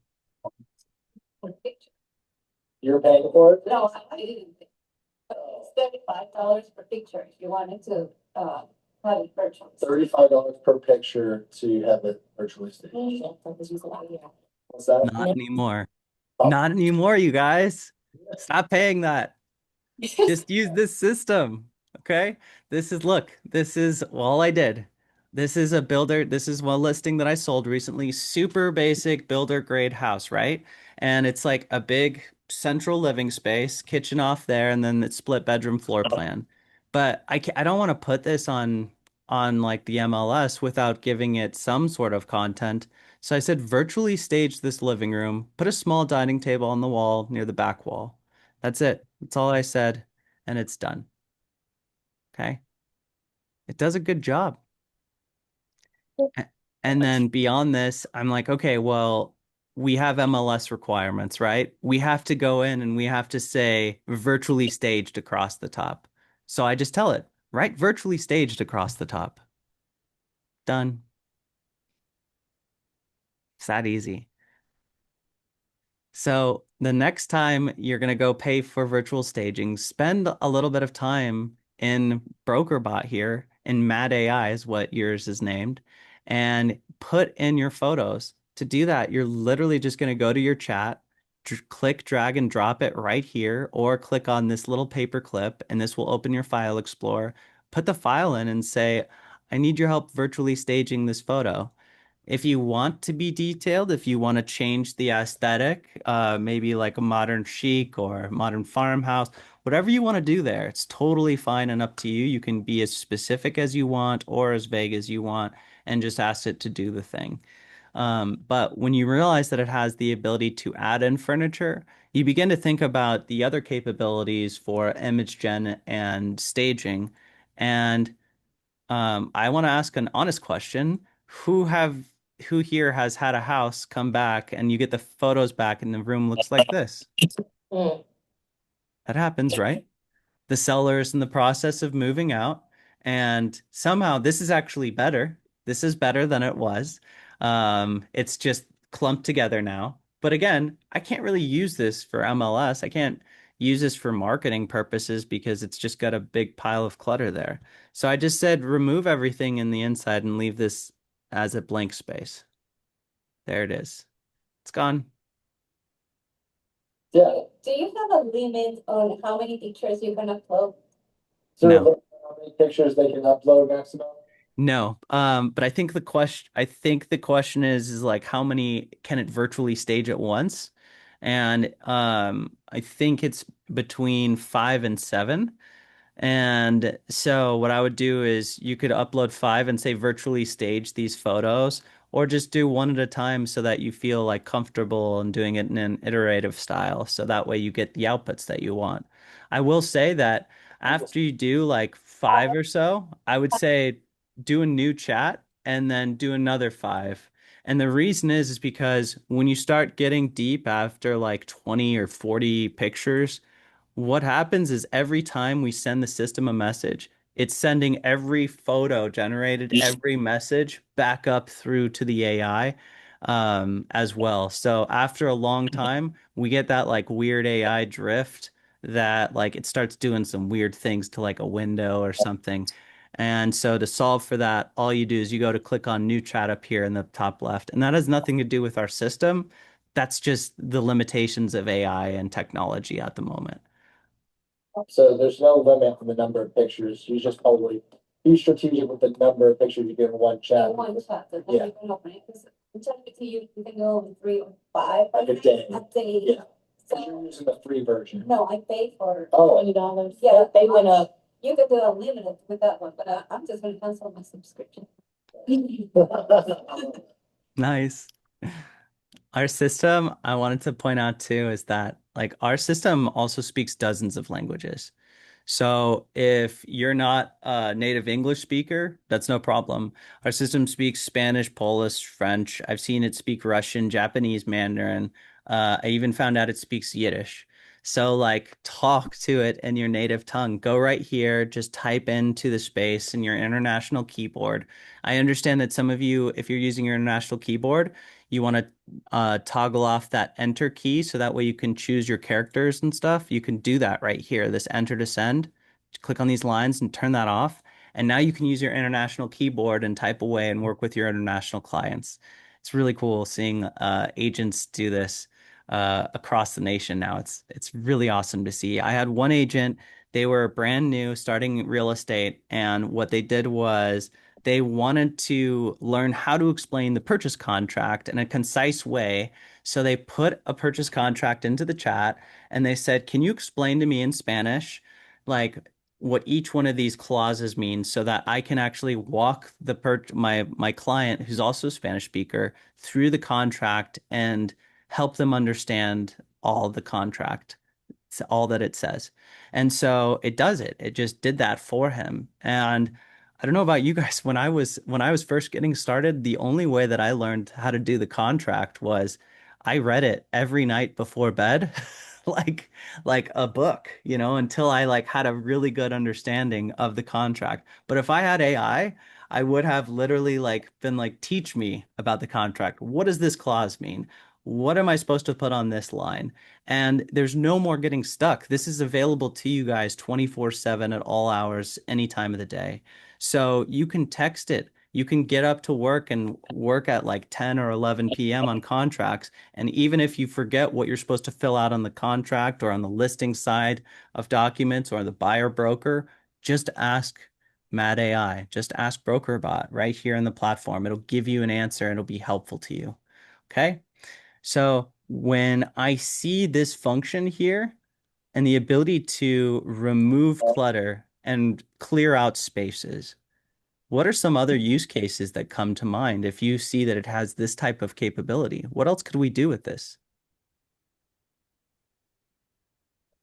You're paying for it? No, I didn't. $75 per picture if you wanted to have it virtually. $35 per picture to have it virtually staged. What's that? Not anymore. Not anymore, you guys. Stop paying that. Just use this system. Okay. This is all I did. This is a builder. This is one listing that I sold recently. Super basic builder grade house, right? And it's like a big central living space, kitchen off there, and then it's split bedroom floor plan. But I don't want to put this on like the MLS without giving it some sort of content. So I said virtually stage this living room, put a small dining table on the wall near the back wall. That's it. That's all I said, and it's done. Okay. It does a good job. And then beyond this, I'm like, okay, well, we have MLS requirements, right? We have to go in and we have to say virtually staged across the top. So I just tell it, right? Virtually staged across the top. Done. It's that easy. So the next time you're going to go pay for virtual staging, spend a little bit of time in BrokerBot here, in Mad AI is what yours is named, and put in your photos. To do that, you're literally just going to go to your chat, click, drag, and drop it right here, or click on this little paper clip, and this will open your file explorer. Put the file in and say, I need your help virtually staging this photo. If you want to be detailed, if you want to change the aesthetic, maybe like a modern chic or modern farmhouse, whatever you want to do there, it's totally fine and up to you. You can be as specific as you want or as vague as you want and just ask it to do the thing. But when you realize that it has the ability to add in furniture, you begin to think about the other capabilities for image gen and staging. And I want to ask an honest question. Who here has had a house come back and you get the photos back and the room looks like this? Mm. That happens, right? The seller is in the process of moving out, and somehow this is actually better. This is better than it was. It's just clumped together now. But again, I can't really use this for MLS. I can't use this for marketing purposes because it's just got a big pile of clutter there. So I just said remove everything in the inside and leave this as a blank space. There it is. It's gone. Yeah. Do you have a limit on how many pictures you can upload? No. many pictures they can upload maximum? No, but I think the question is like how many can it virtually stage at once? And I think it's between 5 and 7. And so what I would do is you could upload 5 and say virtually stage these photos, or just do one at a time so that you feel like comfortable and doing it in an iterative style. So that way you get the outputs that you want. I will say that after you do like 5 or so, I would say do a new chat and then do another 5. And the reason is because when you start getting deep after like 20 or 40 pictures, what happens is every time we send the system a message, it's sending every photo generated, every message back up through to the AI as well. So after a long time, we get that like weird AI drift that like it starts doing some weird things to like a window or something. And so to solve for that, all you do is you go to click on new chat up here in the top left. And that has nothing to do with our system. That's just the limitations of AI and technology at the moment. So there's no limit on the number of pictures. You just probably be strategic with the number of pictures you give in one chat. One chat, but Yeah. you can open it, because ChatGPT, you can go over 3 or 5. Like a day. A day. Yeah. So, You're using the free version. no, I paid for Oh. $20. Yeah, they went up. You could do unlimited with that one, but I'm just gonna cancel my subscription. Nice. Our system, I wanted to point out too, is that like our system also speaks dozens of languages. So if you're not a native English speaker, that's no problem. Our system speaks Spanish, Polish, French. I've seen it speak Russian, Japanese, Mandarin. I even found out it speaks Yiddish. So like talk to it in your native tongue. Go right here, just type into the space in your international keyboard. I understand that some of you, if you're using your international keyboard, you want to toggle off that enter key so that way you can choose your characters and stuff. You can do that right here, this enter to send. Click on these lines and turn that off. And now you can use your international keyboard and type away and work with your international clients. It's really cool seeing agents do this across the nation now. It's really awesome to see. I had one agent, they were brand new, starting real estate, and what they did was they wanted to learn how to explain the purchase contract in a concise way. So they put a purchase contract into the chat and they said, "Can you explain to me in Spanish, like what each one of these clauses means so that I can actually walk my client, who's also a Spanish speaker, through the contract and help them understand all the contract, all that it says." And so it does it. It just did that for him. And I don't know about you guys, when I was first getting started, the only way that I learned how to do the contract was I read it every night before bed, like like a book, until I like had a really good understanding of the contract. But if I had I would have literally like been like, teach me about the contract. What does this clause mean? What am I supposed to put on this line? And there's no more getting stuck. This is available to you guys 24/7 at all hours, any time of the day. So you can text it. You can get up to work and work at like 10 or 11 p.m. on contracts. And even if you forget what you're supposed to fill out on the contract or on the listing side of documents or the buyer broker, just ask Mad AI. Just ask BrokerBot right here in the platform. It'll give you an answer and it'll be helpful to you. Okay. So when I see this function here and the ability to remove clutter and clear out spaces, what are some other use cases that come to mind if you see that it has this type of capability? What else could we do with this?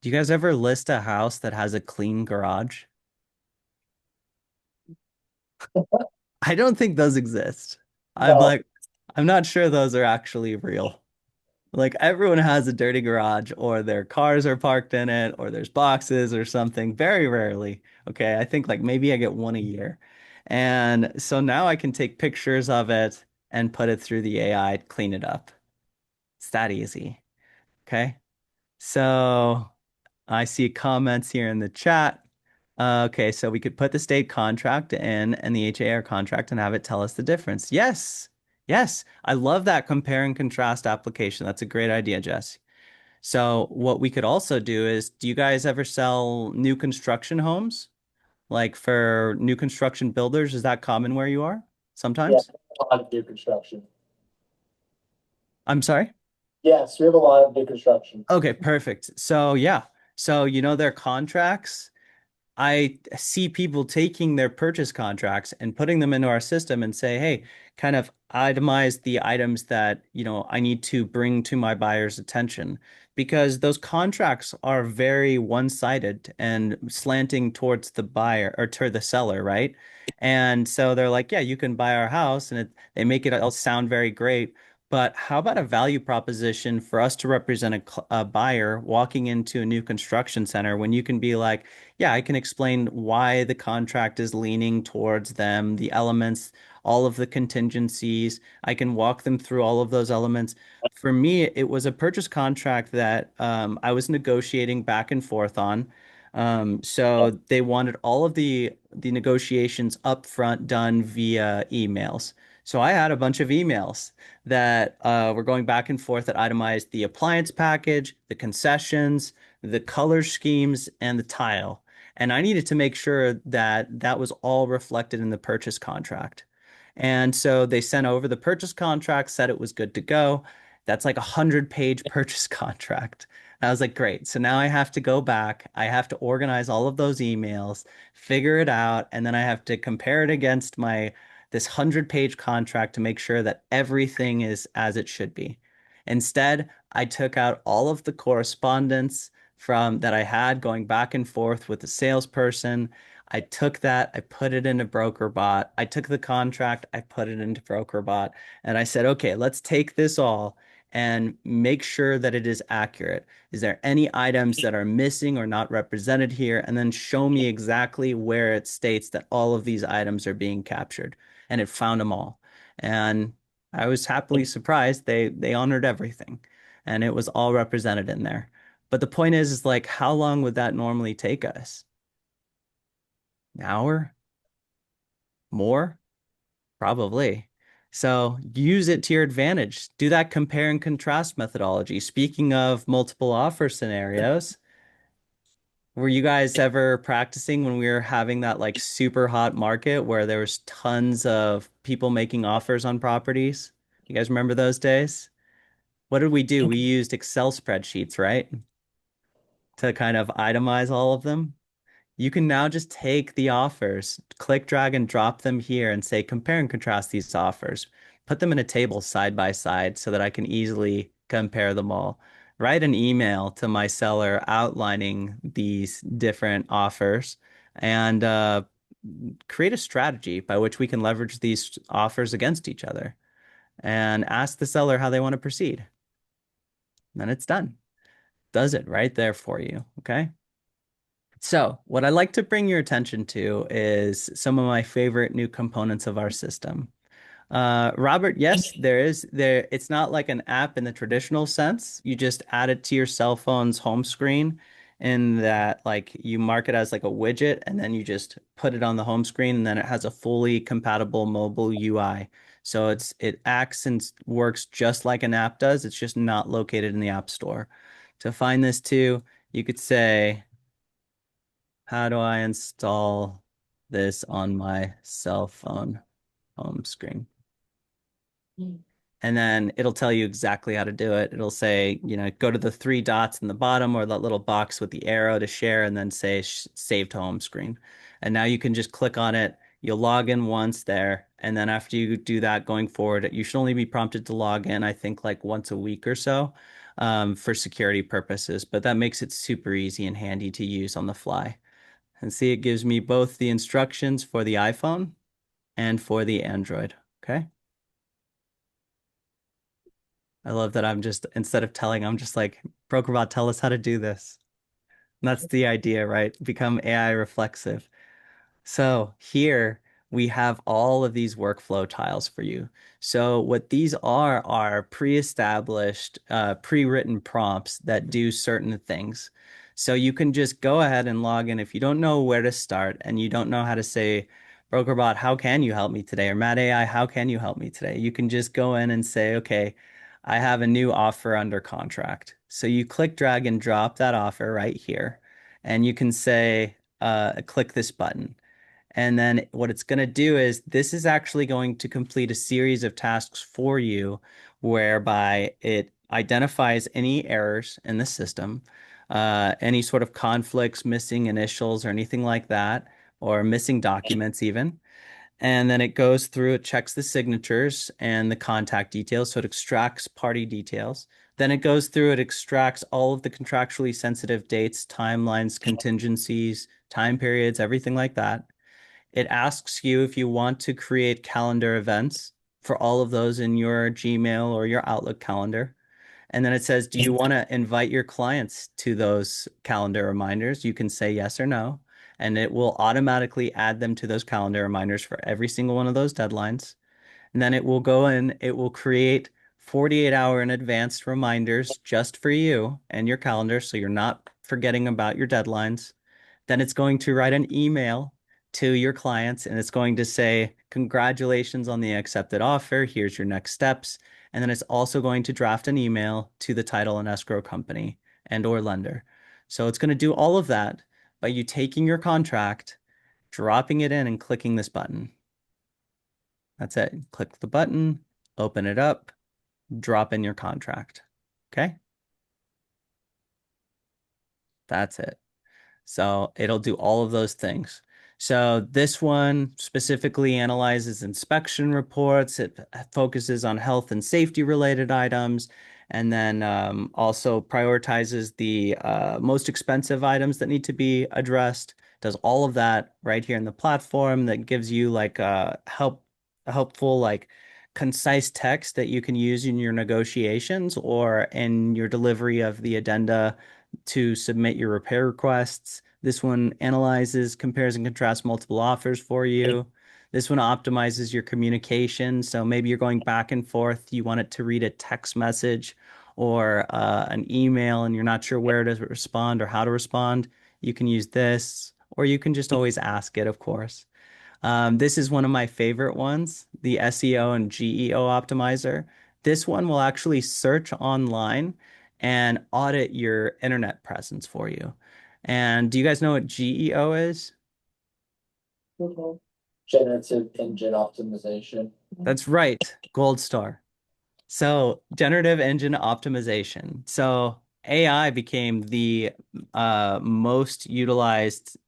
Do you guys ever list a house that has a clean garage? I don't think those exist. No. I'm not sure those are actually real. Like everyone has a dirty garage or their cars are parked in it or there's boxes or something. Very rarely. Okay. I think like maybe I get one a year. And so now I can take pictures of it and put it through the AI to clean it up. It's that easy. Okay. So I see comments here in the chat. Okay, so we could put the state contract in and the HAR contract and have it tell us the difference. Yes, yes. I love that compare and contrast application. That's a great idea, Jess. So what we could also do is, do you guys ever sell new construction homes? Like for new construction builders, is that common where you are sometimes? A lot of new construction. I'm sorry? Yes, we have a lot of new construction. Okay, perfect. So yeah. So you know their contracts. I see people taking their purchase contracts and putting them into our system and say, hey, kind of itemize the items that, I need to bring to my buyer's attention because those contracts are very one-sided and slanting towards the buyer or to the seller, right? And so they're like, yeah, you can buy our house and they make it all sound very great. But how about a value proposition for us to represent a buyer walking into a new construction center when you can be like, yeah, I can explain why the contract is leaning towards them, the elements, all of the contingencies. I can walk them through all of those elements. For me, it was a purchase contract that I was negotiating back and forth on. So they wanted all of the negotiations upfront done via emails. So I had a bunch of emails that were going back and forth that itemized the appliance package, the concessions, the color schemes, and the tile. And I needed to make sure that that was all reflected in the purchase contract. And so they sent over the purchase contract, said it was good to go. That's like 100-page purchase contract. And I was like, great. So now I have to go back. I have to organize all of those emails, figure it out, and then I have to compare it against this 100-page contract to make sure that everything is as it should be. Instead, I took out all of the correspondence from that I had going back and forth with the salesperson. I took that, I put it into BrokerBot. I took the contract, I put it into BrokerBot, and I said, okay, let's take this all and make sure that it is accurate. Is there any items that are missing or not represented here? And then show me exactly where it states that all of these items are being captured. And it found them all. And I was happily surprised. They honored everything and it was all represented in there. But the point is like, how long would that normally take us? An hour? More? Probably. So use it to your advantage. Do that compare and contrast methodology. Speaking of multiple offer scenarios, were you guys ever practicing when we were having that like super hot market where there was tons of people making offers on properties? You guys remember those days? What did we do? We used Excel spreadsheets, right? To kind of itemize all of them. You can now just take the offers, click, drag, and drop them here and say, compare and contrast these offers. Put them in a table side by side so that I can easily compare them all. Write an email to my seller outlining these different offers and create a strategy by which we can leverage these offers against each other and ask the seller how they want to proceed. Then it's done. Does it right there for you. Okay. So, what I'd like to bring your attention to is some of my favorite new components of our system. Robert, yes, it's not like an app in the traditional sense. You just add it to your cell phone's home screen in that like you mark it as like a widget and then you just put it on the home screen and then it has a fully compatible mobile UI. So it acts and works just like an app does. It's just not located in the App Store. To find this too, you could say, how do I install this on my cell phone home screen? And then it'll tell you exactly how to do it. It'll say, go to the three dots in the bottom or that little box with the arrow to share and then say save to home screen. And now you can just click on it. You'll log in once there. And then after you do that going forward, you should only be prompted to log in, I think like once a week or so for security purposes. But that makes it super easy and handy to use on the fly. And see, it gives me both the instructions for the iPhone and for the Android. Okay. I love that instead of telling, I'm just like, ProkerBot, tell us how to do this. And that's the idea, right? Become AI reflexive. So here we have all of these workflow tiles for you. So what these are pre-established, pre-written prompts that do certain things. So you can just go ahead and log in if you don't know where to start and you don't know how to say, BrokerBot, how can you help me today? Or Matt AI, how can you help me today? You can just go in and say, okay, I have a new offer under contract. So you click, drag, and drop that offer right here. And you can say, click this button. And then what it's going to do is this is actually going to complete a series of tasks for you whereby it identifies any errors in the system, any sort of conflicts, missing initials or anything like that, or missing documents even. And then it goes through, it checks the signatures and the contact details. So it extracts party details. Then it goes through, it extracts all of the contractually sensitive dates, timelines, contingencies, time periods, everything like that. It asks you if you want to create calendar events for all of those in your Gmail or your Outlook calendar. And then it says, do you want to invite your clients to those calendar reminders? You can say yes or no, and it will automatically add them to those calendar reminders for every single one of those deadlines. And then it will go in, it will create 48-hour in advance reminders just for you and your calendar so you're not forgetting about your deadlines. Then it's going to write an email to your clients and it's going to say, congratulations on the accepted offer. Here's your next steps. And then it's also going to draft an email to the title and escrow company and or lender. So it's going to do all of that by you taking your contract, dropping it in and clicking this button. That's it. Click the button, open it up, drop in your contract. Okay? That's it. So it'll do all of those things. So this one specifically analyzes inspection reports. It focuses on health and safety related items, and then also prioritizes the most expensive items that need to be addressed. Does all of that right here in the platform that gives you like helpful like concise text that you can use in your negotiations or in your delivery of the addenda to submit your repair requests. This one analyzes, compares, and contrasts multiple offers for you. This one optimizes your communication. So maybe you're going back and forth. You want it to read a text message or an email and you're not sure where to respond or how to respond. You can use this, or you can just always ask it, of course. This is one of my favorite ones, the SEO and GEO optimizer. This one will actually search online and audit your internet presence for you. And do you guys know what GEO is? Generative engine optimization. That's right, gold star. So generative engine optimization. So AI became the most utilized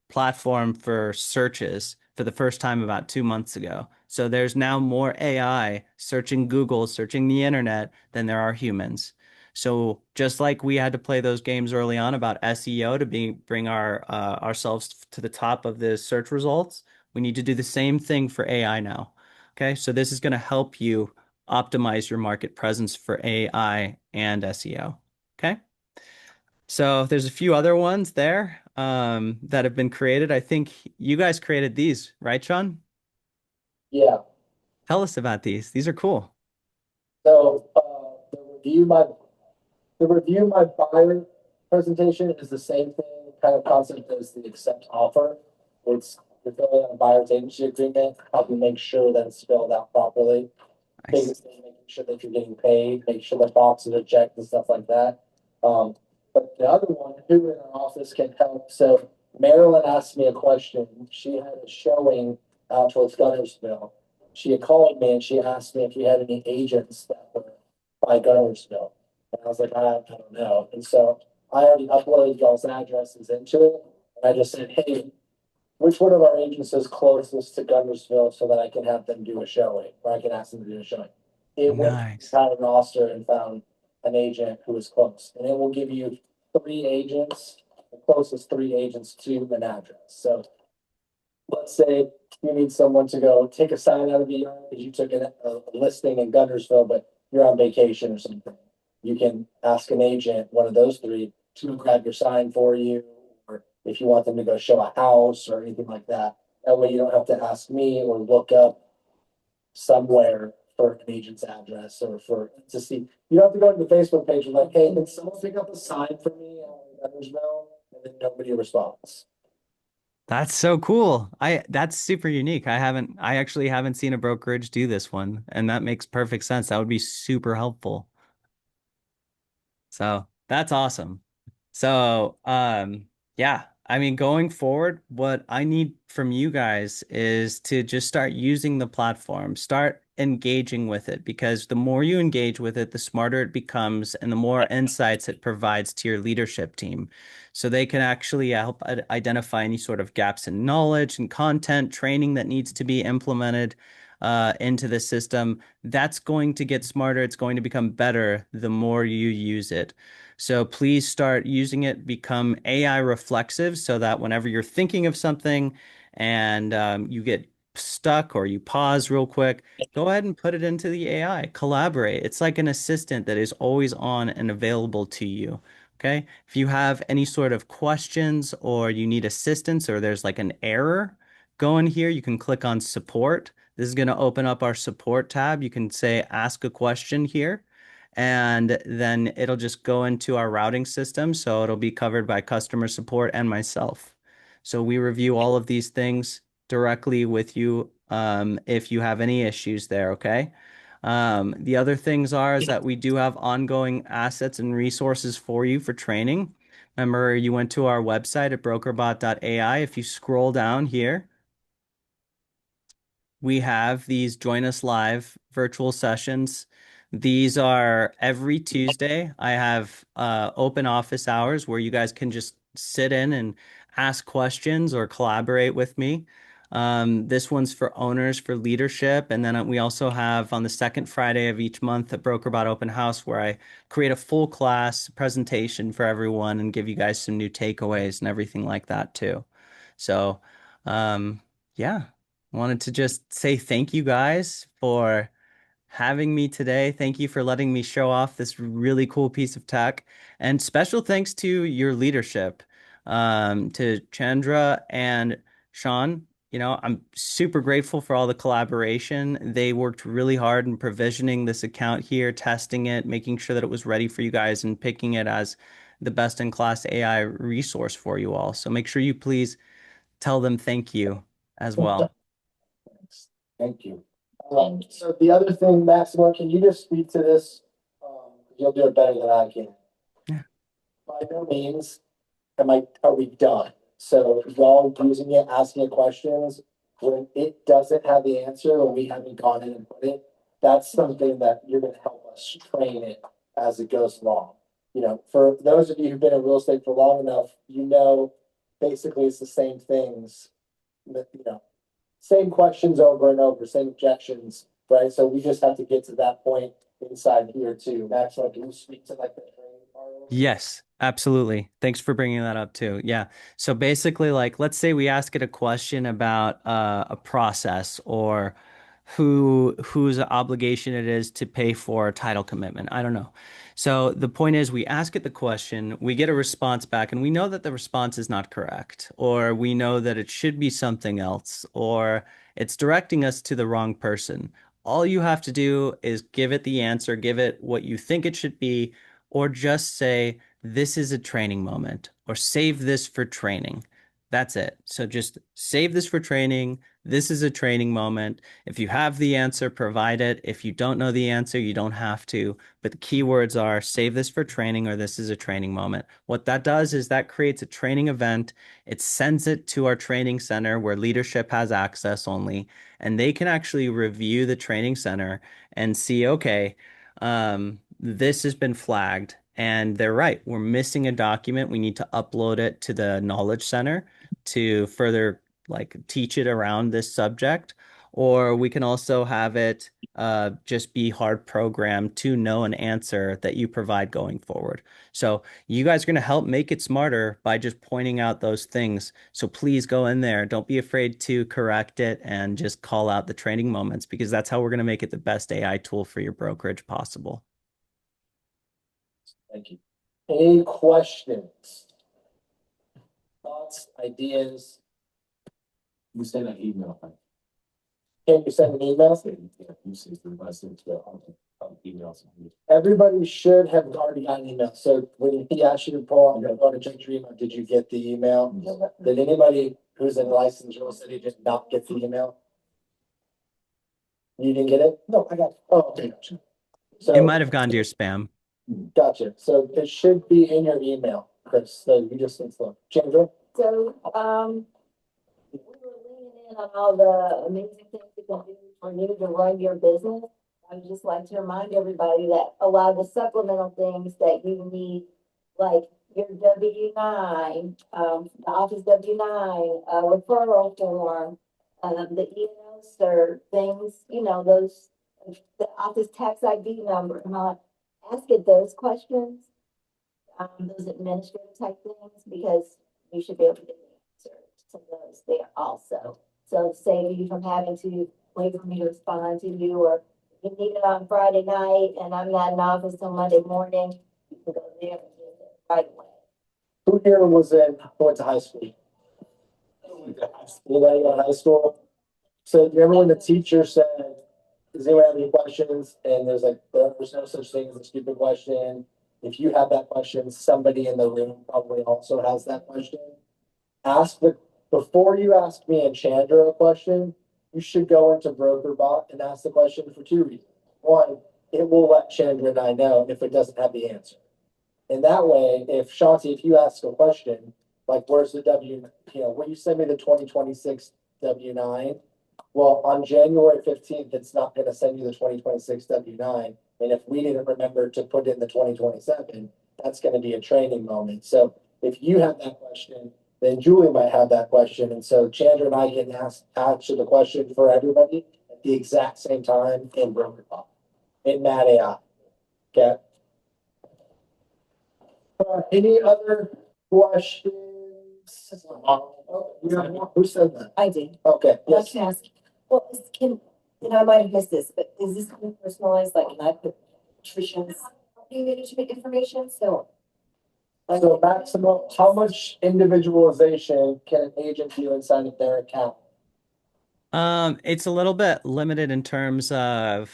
platform for searches for the first time about 2 months ago. So there's now more AI searching Google, searching the internet than there are humans. So just like we had to play those games early on about SEO to bring our ourselves to the top of the search results, we need to do the same thing for AI now. Okay, so this is going to help you optimize your market presence for AI and SEO. Okay. So there's a few other ones there that have been created. I think you guys created these, right, Sean? Yeah. Tell us about these. These are cool. So the review my buyer presentation is the same thing, kind of concept as the accept offer. It's you're filling out a buyer's agency agreement, helping make sure that it's filled out properly. Nice. Biggest thing, making sure that you're getting paid, make sure the boxes are checked and stuff like that. But the other one, who in our office can help? So Marilyn asked me a question. She had a showing out towards Gunnersville. She had called me and she asked me if we had any agents that were by Gunnersville. And I was like, I don't know. And so I already uploaded y'all's addresses into it. And I just said, hey, which one of our agents is closest to Gunnersville so that I can have them do a showing, or I can ask them to do a showing? It went Nice. out an roster and found an agent who is close, and it will give you 3 agents, the closest 3 agents to an address. So let's say you need someone to go take a sign out of the yard because you took a listing in Gunnersville, but you're on vacation or something. You can ask an agent, one of those 3, to grab your sign for you, or if you want them to go show a house or anything like that. That way you don't have to ask me or look up somewhere for an agent's address or to see. You don't have to go to the Facebook page and like, hey, can someone pick up a sign for me in Gunnersville? And then nobody responds. That's so cool. That's super unique. I actually haven't seen a brokerage do this one, and that makes perfect sense. That would be super helpful. So that's awesome. So, yeah, I mean, going forward, what I need from you guys is to just start using the platform, start engaging with it, because the more you engage with it, the smarter it becomes and the more insights it provides to your leadership team. So they can actually help identify any sort of gaps in knowledge and content training that needs to be implemented into the system. That's going to get smarter. It's going to become better the more you use it. So please start using it, become AI reflexive so that whenever you're thinking of something and you get stuck or you pause real quick, go ahead and put it into the AI. Collaborate. It's like an assistant that is always on and available to you. Okay. If you have any sort of questions or you need assistance or there's like an error, go in here. You can click on support. This is going to open up our support tab. You can say ask a question here and then it'll just go into our routing system. So it'll be covered by customer support and myself. So we review all of these things directly with you if you have any issues there, okay? The other things is that we do have ongoing assets and resources for you for training. Remember, you went to our website at brokerbot.ai. If you scroll down here, we have these join us live virtual sessions. These are every Tuesday. I have open office hours where you guys can just sit in and ask questions or collaborate with me. This one's for owners, for leadership. And then we also have on the second Friday of each month a BrokerBot open house where I create a full class presentation for everyone and give you guys some new takeaways and everything like that too. So, yeah. Wanted to just say thank you guys for having me today. Thank you for letting me show off this really cool piece of tech. And special thanks to your leadership, to Chandra and Sean. You know, I'm super grateful for all the collaboration. They worked really hard in provisioning this account here, testing it, making sure that it was ready for you guys, and picking it as the best in class AI resource for you all. So make sure you please tell them thank you as well. Thank you. So the other thing, Maximo, can you just speak to this? You'll do it better than I can. Yeah. By no means are we done. So y'all using it, asking it questions, when it doesn't have the answer or we haven't gone in and put it, that's something that you're gonna help us train it as it goes along. You know, for those of you who've been in real estate for long enough, you know, basically it's the same things, that, you know, same questions over and over, same objections, right? So we just have to get to that point inside here too. Max, like, can you speak to like the training part? Yes, absolutely. Thanks for bringing that up too. Yeah. So basically, like, let's say we ask it a question about a process or whose obligation it is to pay for a title commitment. I don't know. So the point is, we ask it the question, we get a response back, and we know that the response is not correct, or we know that it should be something else, or it's directing us to the wrong person. All you have to do is give it the answer, give it what you think it should be, or just say, this is a training moment, or save this for training. That's it. So just save this for training. This is a training moment. If you have the answer, provide it. If you don't know the answer, you don't have to. But the keywords are save this for training or this is a training moment. What that does is that creates a training event. It sends it to our training center where leadership has access only, and they can actually review the training center and see, okay, this has been flagged and they're right. We're missing a document. We need to upload it to the knowledge center to further like teach it around this subject. Or we can also have it just be hard programmed to know an answer that you provide going forward. So you guys are going to help make it smarter by just pointing out those things. So please go in there. Don't be afraid to correct it and just call out the training moments, because that's how we're going to make it the best AI tool for your brokerage possible. Thank you. Any questions? Thoughts, ideas? You send an email. Can you send an email? Yeah, you see the message on emails. Everybody should have already got an email. So when he asked you to pull, I'm going to check your email. Did you get the email? Did anybody who's in licensed real estate agent not get the email? You didn't get it? No, I got it. Oh, okay. So it might have gone to your spam. Gotcha. So it should be in your email, Chris. So you just need to look. Chandra? So, we were leaning in on all the amazing things you can do for you to run your business. I would just like to remind everybody that a lot of the supplemental things that you need, like your W-9, the Office W-9, referral form, the email cert, things, you know, those, the Office tax ID number, and all, ask it those questions, those administrative type things, because you should be able to get the answer to those there also. So save you from having to wait for me to respond to you, or you need it on Friday night and I'm not in office till Monday morning, you can go there and get it right away. Who here went to high school? Went to high school, high school. So you remember when the teacher said, does anyone have any questions? And there's like, there's no such thing as a stupid question. If you have that question, somebody in the room probably also has that question. Before you ask me and Chandra a question, you should go into BrokerBot and ask the question for two reasons. One, it will let Chandra and I know if it doesn't have the answer. And that way, if Shanti, if you ask a question, like where's the will you send me the 2026 W-9? Well, on January 15th, it's not gonna send you the 2026 W-9. And if we didn't remember to put in the 2027, that's gonna be a training moment. So if you have that question, then Julie might have that question. And so Chandra and I can answer the question for everybody at the exact same time in BrokerBot, in Mad AI. Okay. Any other questions? Who said that? I did. Okay, I'd like yes. to ask, well, and I might have missed this, but is this personalized, like, can I put Tricia's property management information, so? So maximum, how much individualization can an agent do inside of their account? It's a little bit limited in terms of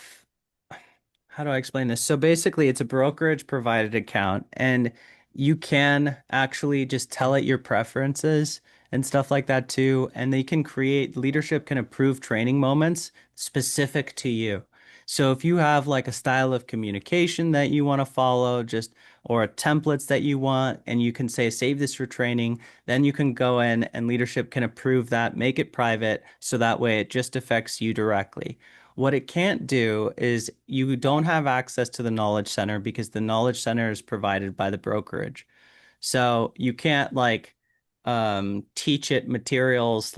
how do I explain this? So basically, it's a brokerage provided account, and you can actually just tell it your preferences and stuff like that too. And they can leadership can approve training moments specific to you. So if you have like a style of communication that you want to follow, or templates that you want, and you can say, save this for training, then you can go in and leadership can approve that, make it private. So that way it just affects you directly. What it can't do is you don't have access to the knowledge center because the knowledge center is provided by the brokerage. So you can't teach it materials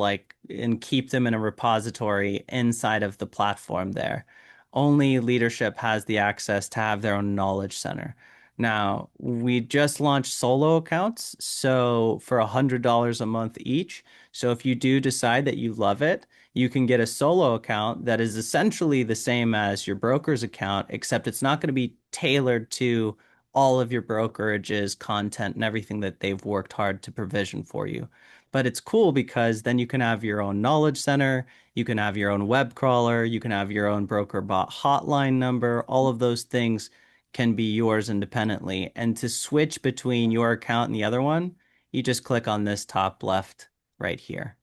and keep them in a repository inside of the platform there. Only leadership has the access to have their own knowledge center. Now, we just launched solo accounts, so for $100 a month each. So if you do decide that you love it, you can get a solo account that is essentially the same as your broker's account, except it's not going to be tailored to all of your brokerage's content and everything that they've worked hard to provision for you. But it's cool because then you can have your own knowledge center, you can have your own web crawler, you can have your own broker bot hotline number. All of those things can be yours independently. And to switch between your account and the other one, you just click on this top left right here.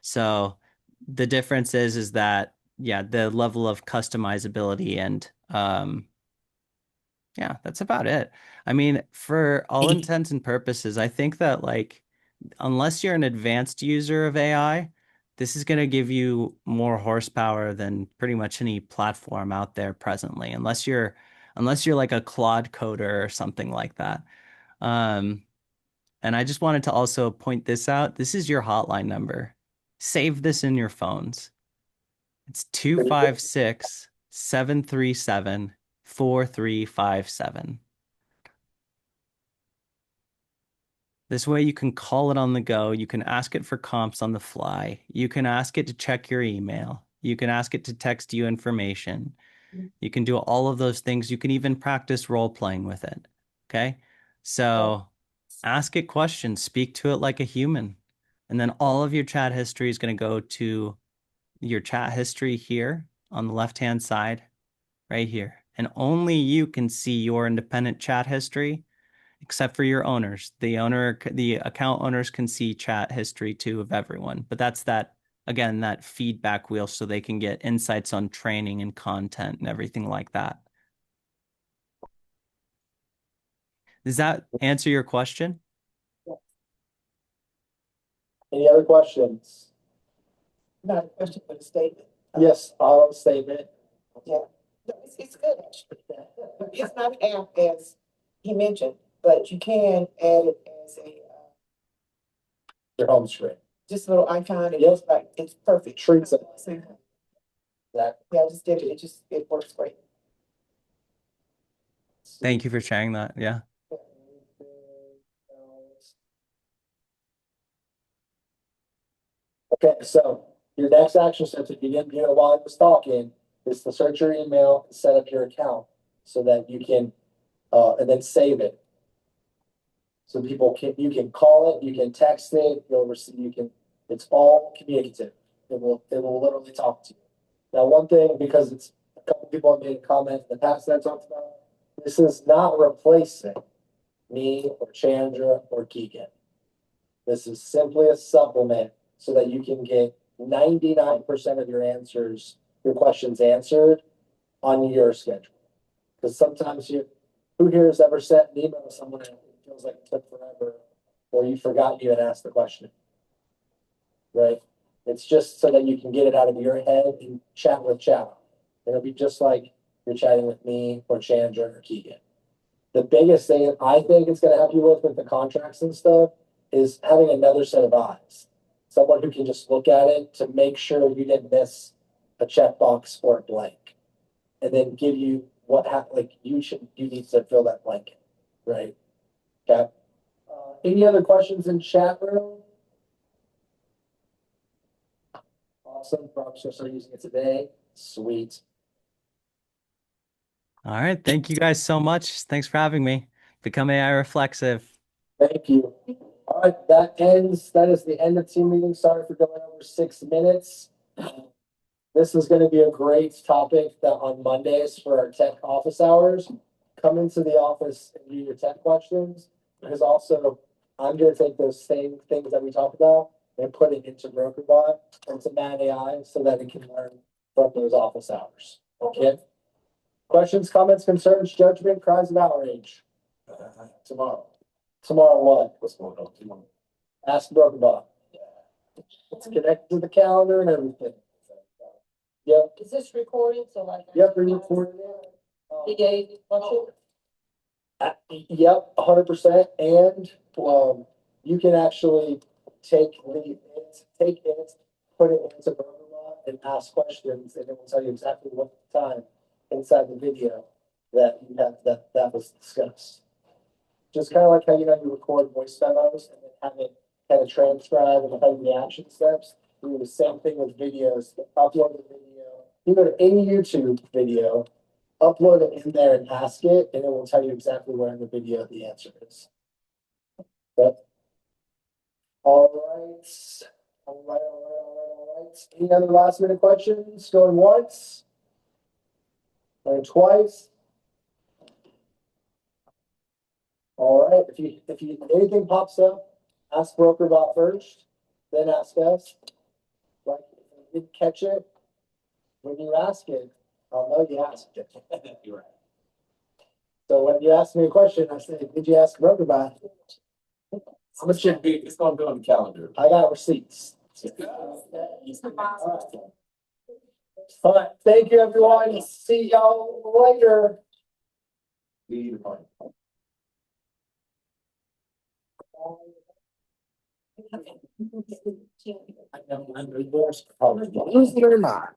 So the difference is that, yeah, the level of customizability and yeah, that's about it. I mean, for all intents and purposes, I think that unless you're an advanced user of AI, this is going to give you more horsepower than pretty much any platform out there presently, unless you're like a Claude coder or something like that. Um, and I just wanted to also point this out. This is your hotline number. Save this in your phones. It's 256-737-4357. This way you can call it on the go. You can ask it for comps on the fly. You can ask it to check your email. You can ask it to text you information. You can do all of those things. You can even practice role playing with it. Okay. So ask it questions, speak to it like a human. And then all of your chat history is going to go to your chat history here on the left-hand side, right here. And only you can see your independent chat history, except for your owners. The account owners can see chat history too of everyone. But that's again, that feedback wheel so they can get insights on training and content and everything like that. Does that answer your question? Any other questions? Not a question, but a statement. Yes, I'll have a statement. Yeah, no, it's good actually. It's not an app as he mentioned, but you can add it as a, Your home screen. just a little icon and Yes. it's like, it's perfect. Treats it. Exactly. Exactly. Yeah, I just did it. It works great. Thank you for sharing that. Yeah. Okay, so your next action step, if you didn't do it while I was talking, is to search your email and set up your account so that you can, and then save it. So you can call it, you can text it, you'll receive, it's all communicative. It will literally talk to you. Now, one thing, because it's, a couple people have made a comment in the past that I talked about, this is not replacing me or Chandra or Keegan. This is simply a supplement so that you can get 99% of your questions answered on your schedule. Because sometimes who here has ever sent an email to someone and it feels like it took forever, or you forgot you had asked the question, right? It's just so that you can get it out of your head and chat with chat. It'll be just like you're chatting with me or Chandra or Keegan. The biggest thing I think it's going to help you with the contracts and stuff is having another set of eyes. Someone who can just look at it to make sure you didn't miss a checkbox or a blank. And then give you you need to fill that blank in, right? Okay. Any other questions in chat room? Awesome. Probably should start using it today. Sweet. All right. Thank you guys so much. Thanks for having me. Become AI reflexive. Thank you. All right, that is the end of team meeting. Sorry for going over 6 minutes. This is going to be a great topic that on Mondays for our tech office hours. Come into the office and do your tech questions. Because also, I'm going to take those same things that we talked about and put it into BrokerBot and to Mad AI so that it can learn from those office hours. Okay? Questions, comments, concerns, judgment, cries of outrage. Tomorrow. Tomorrow what? What's going on tomorrow? Ask BrokerBot. It's connected to the calendar and everything. Yep. Is this recording? So like. Yep, we recorded it. He gave question? Yep, 100%. And you can actually take it, put it into BrokerBot and ask questions, and it will tell you exactly what time inside the video that you have that was discussed. Just kind of like how you record voice memos and then have it kind of transcribe and have the action steps. We do the same thing with videos. Upload the video. You go to any YouTube video, upload it in there and ask it, and it will tell you exactly where in the video the answer is. Yep. All right. All right. Any other last minute questions? Going once? Going twice? All right. If anything pops up, ask BrokerBot first, then ask us. Like if you didn't catch it, when you ask it, I'll know you asked it. You're right. So when you ask me a question, I say, did you ask BrokerBot? How much should be? It's going to be on the calendar. I got receipts. All right. Thank you, everyone. See y'all later. I'm divorced. Use it or not.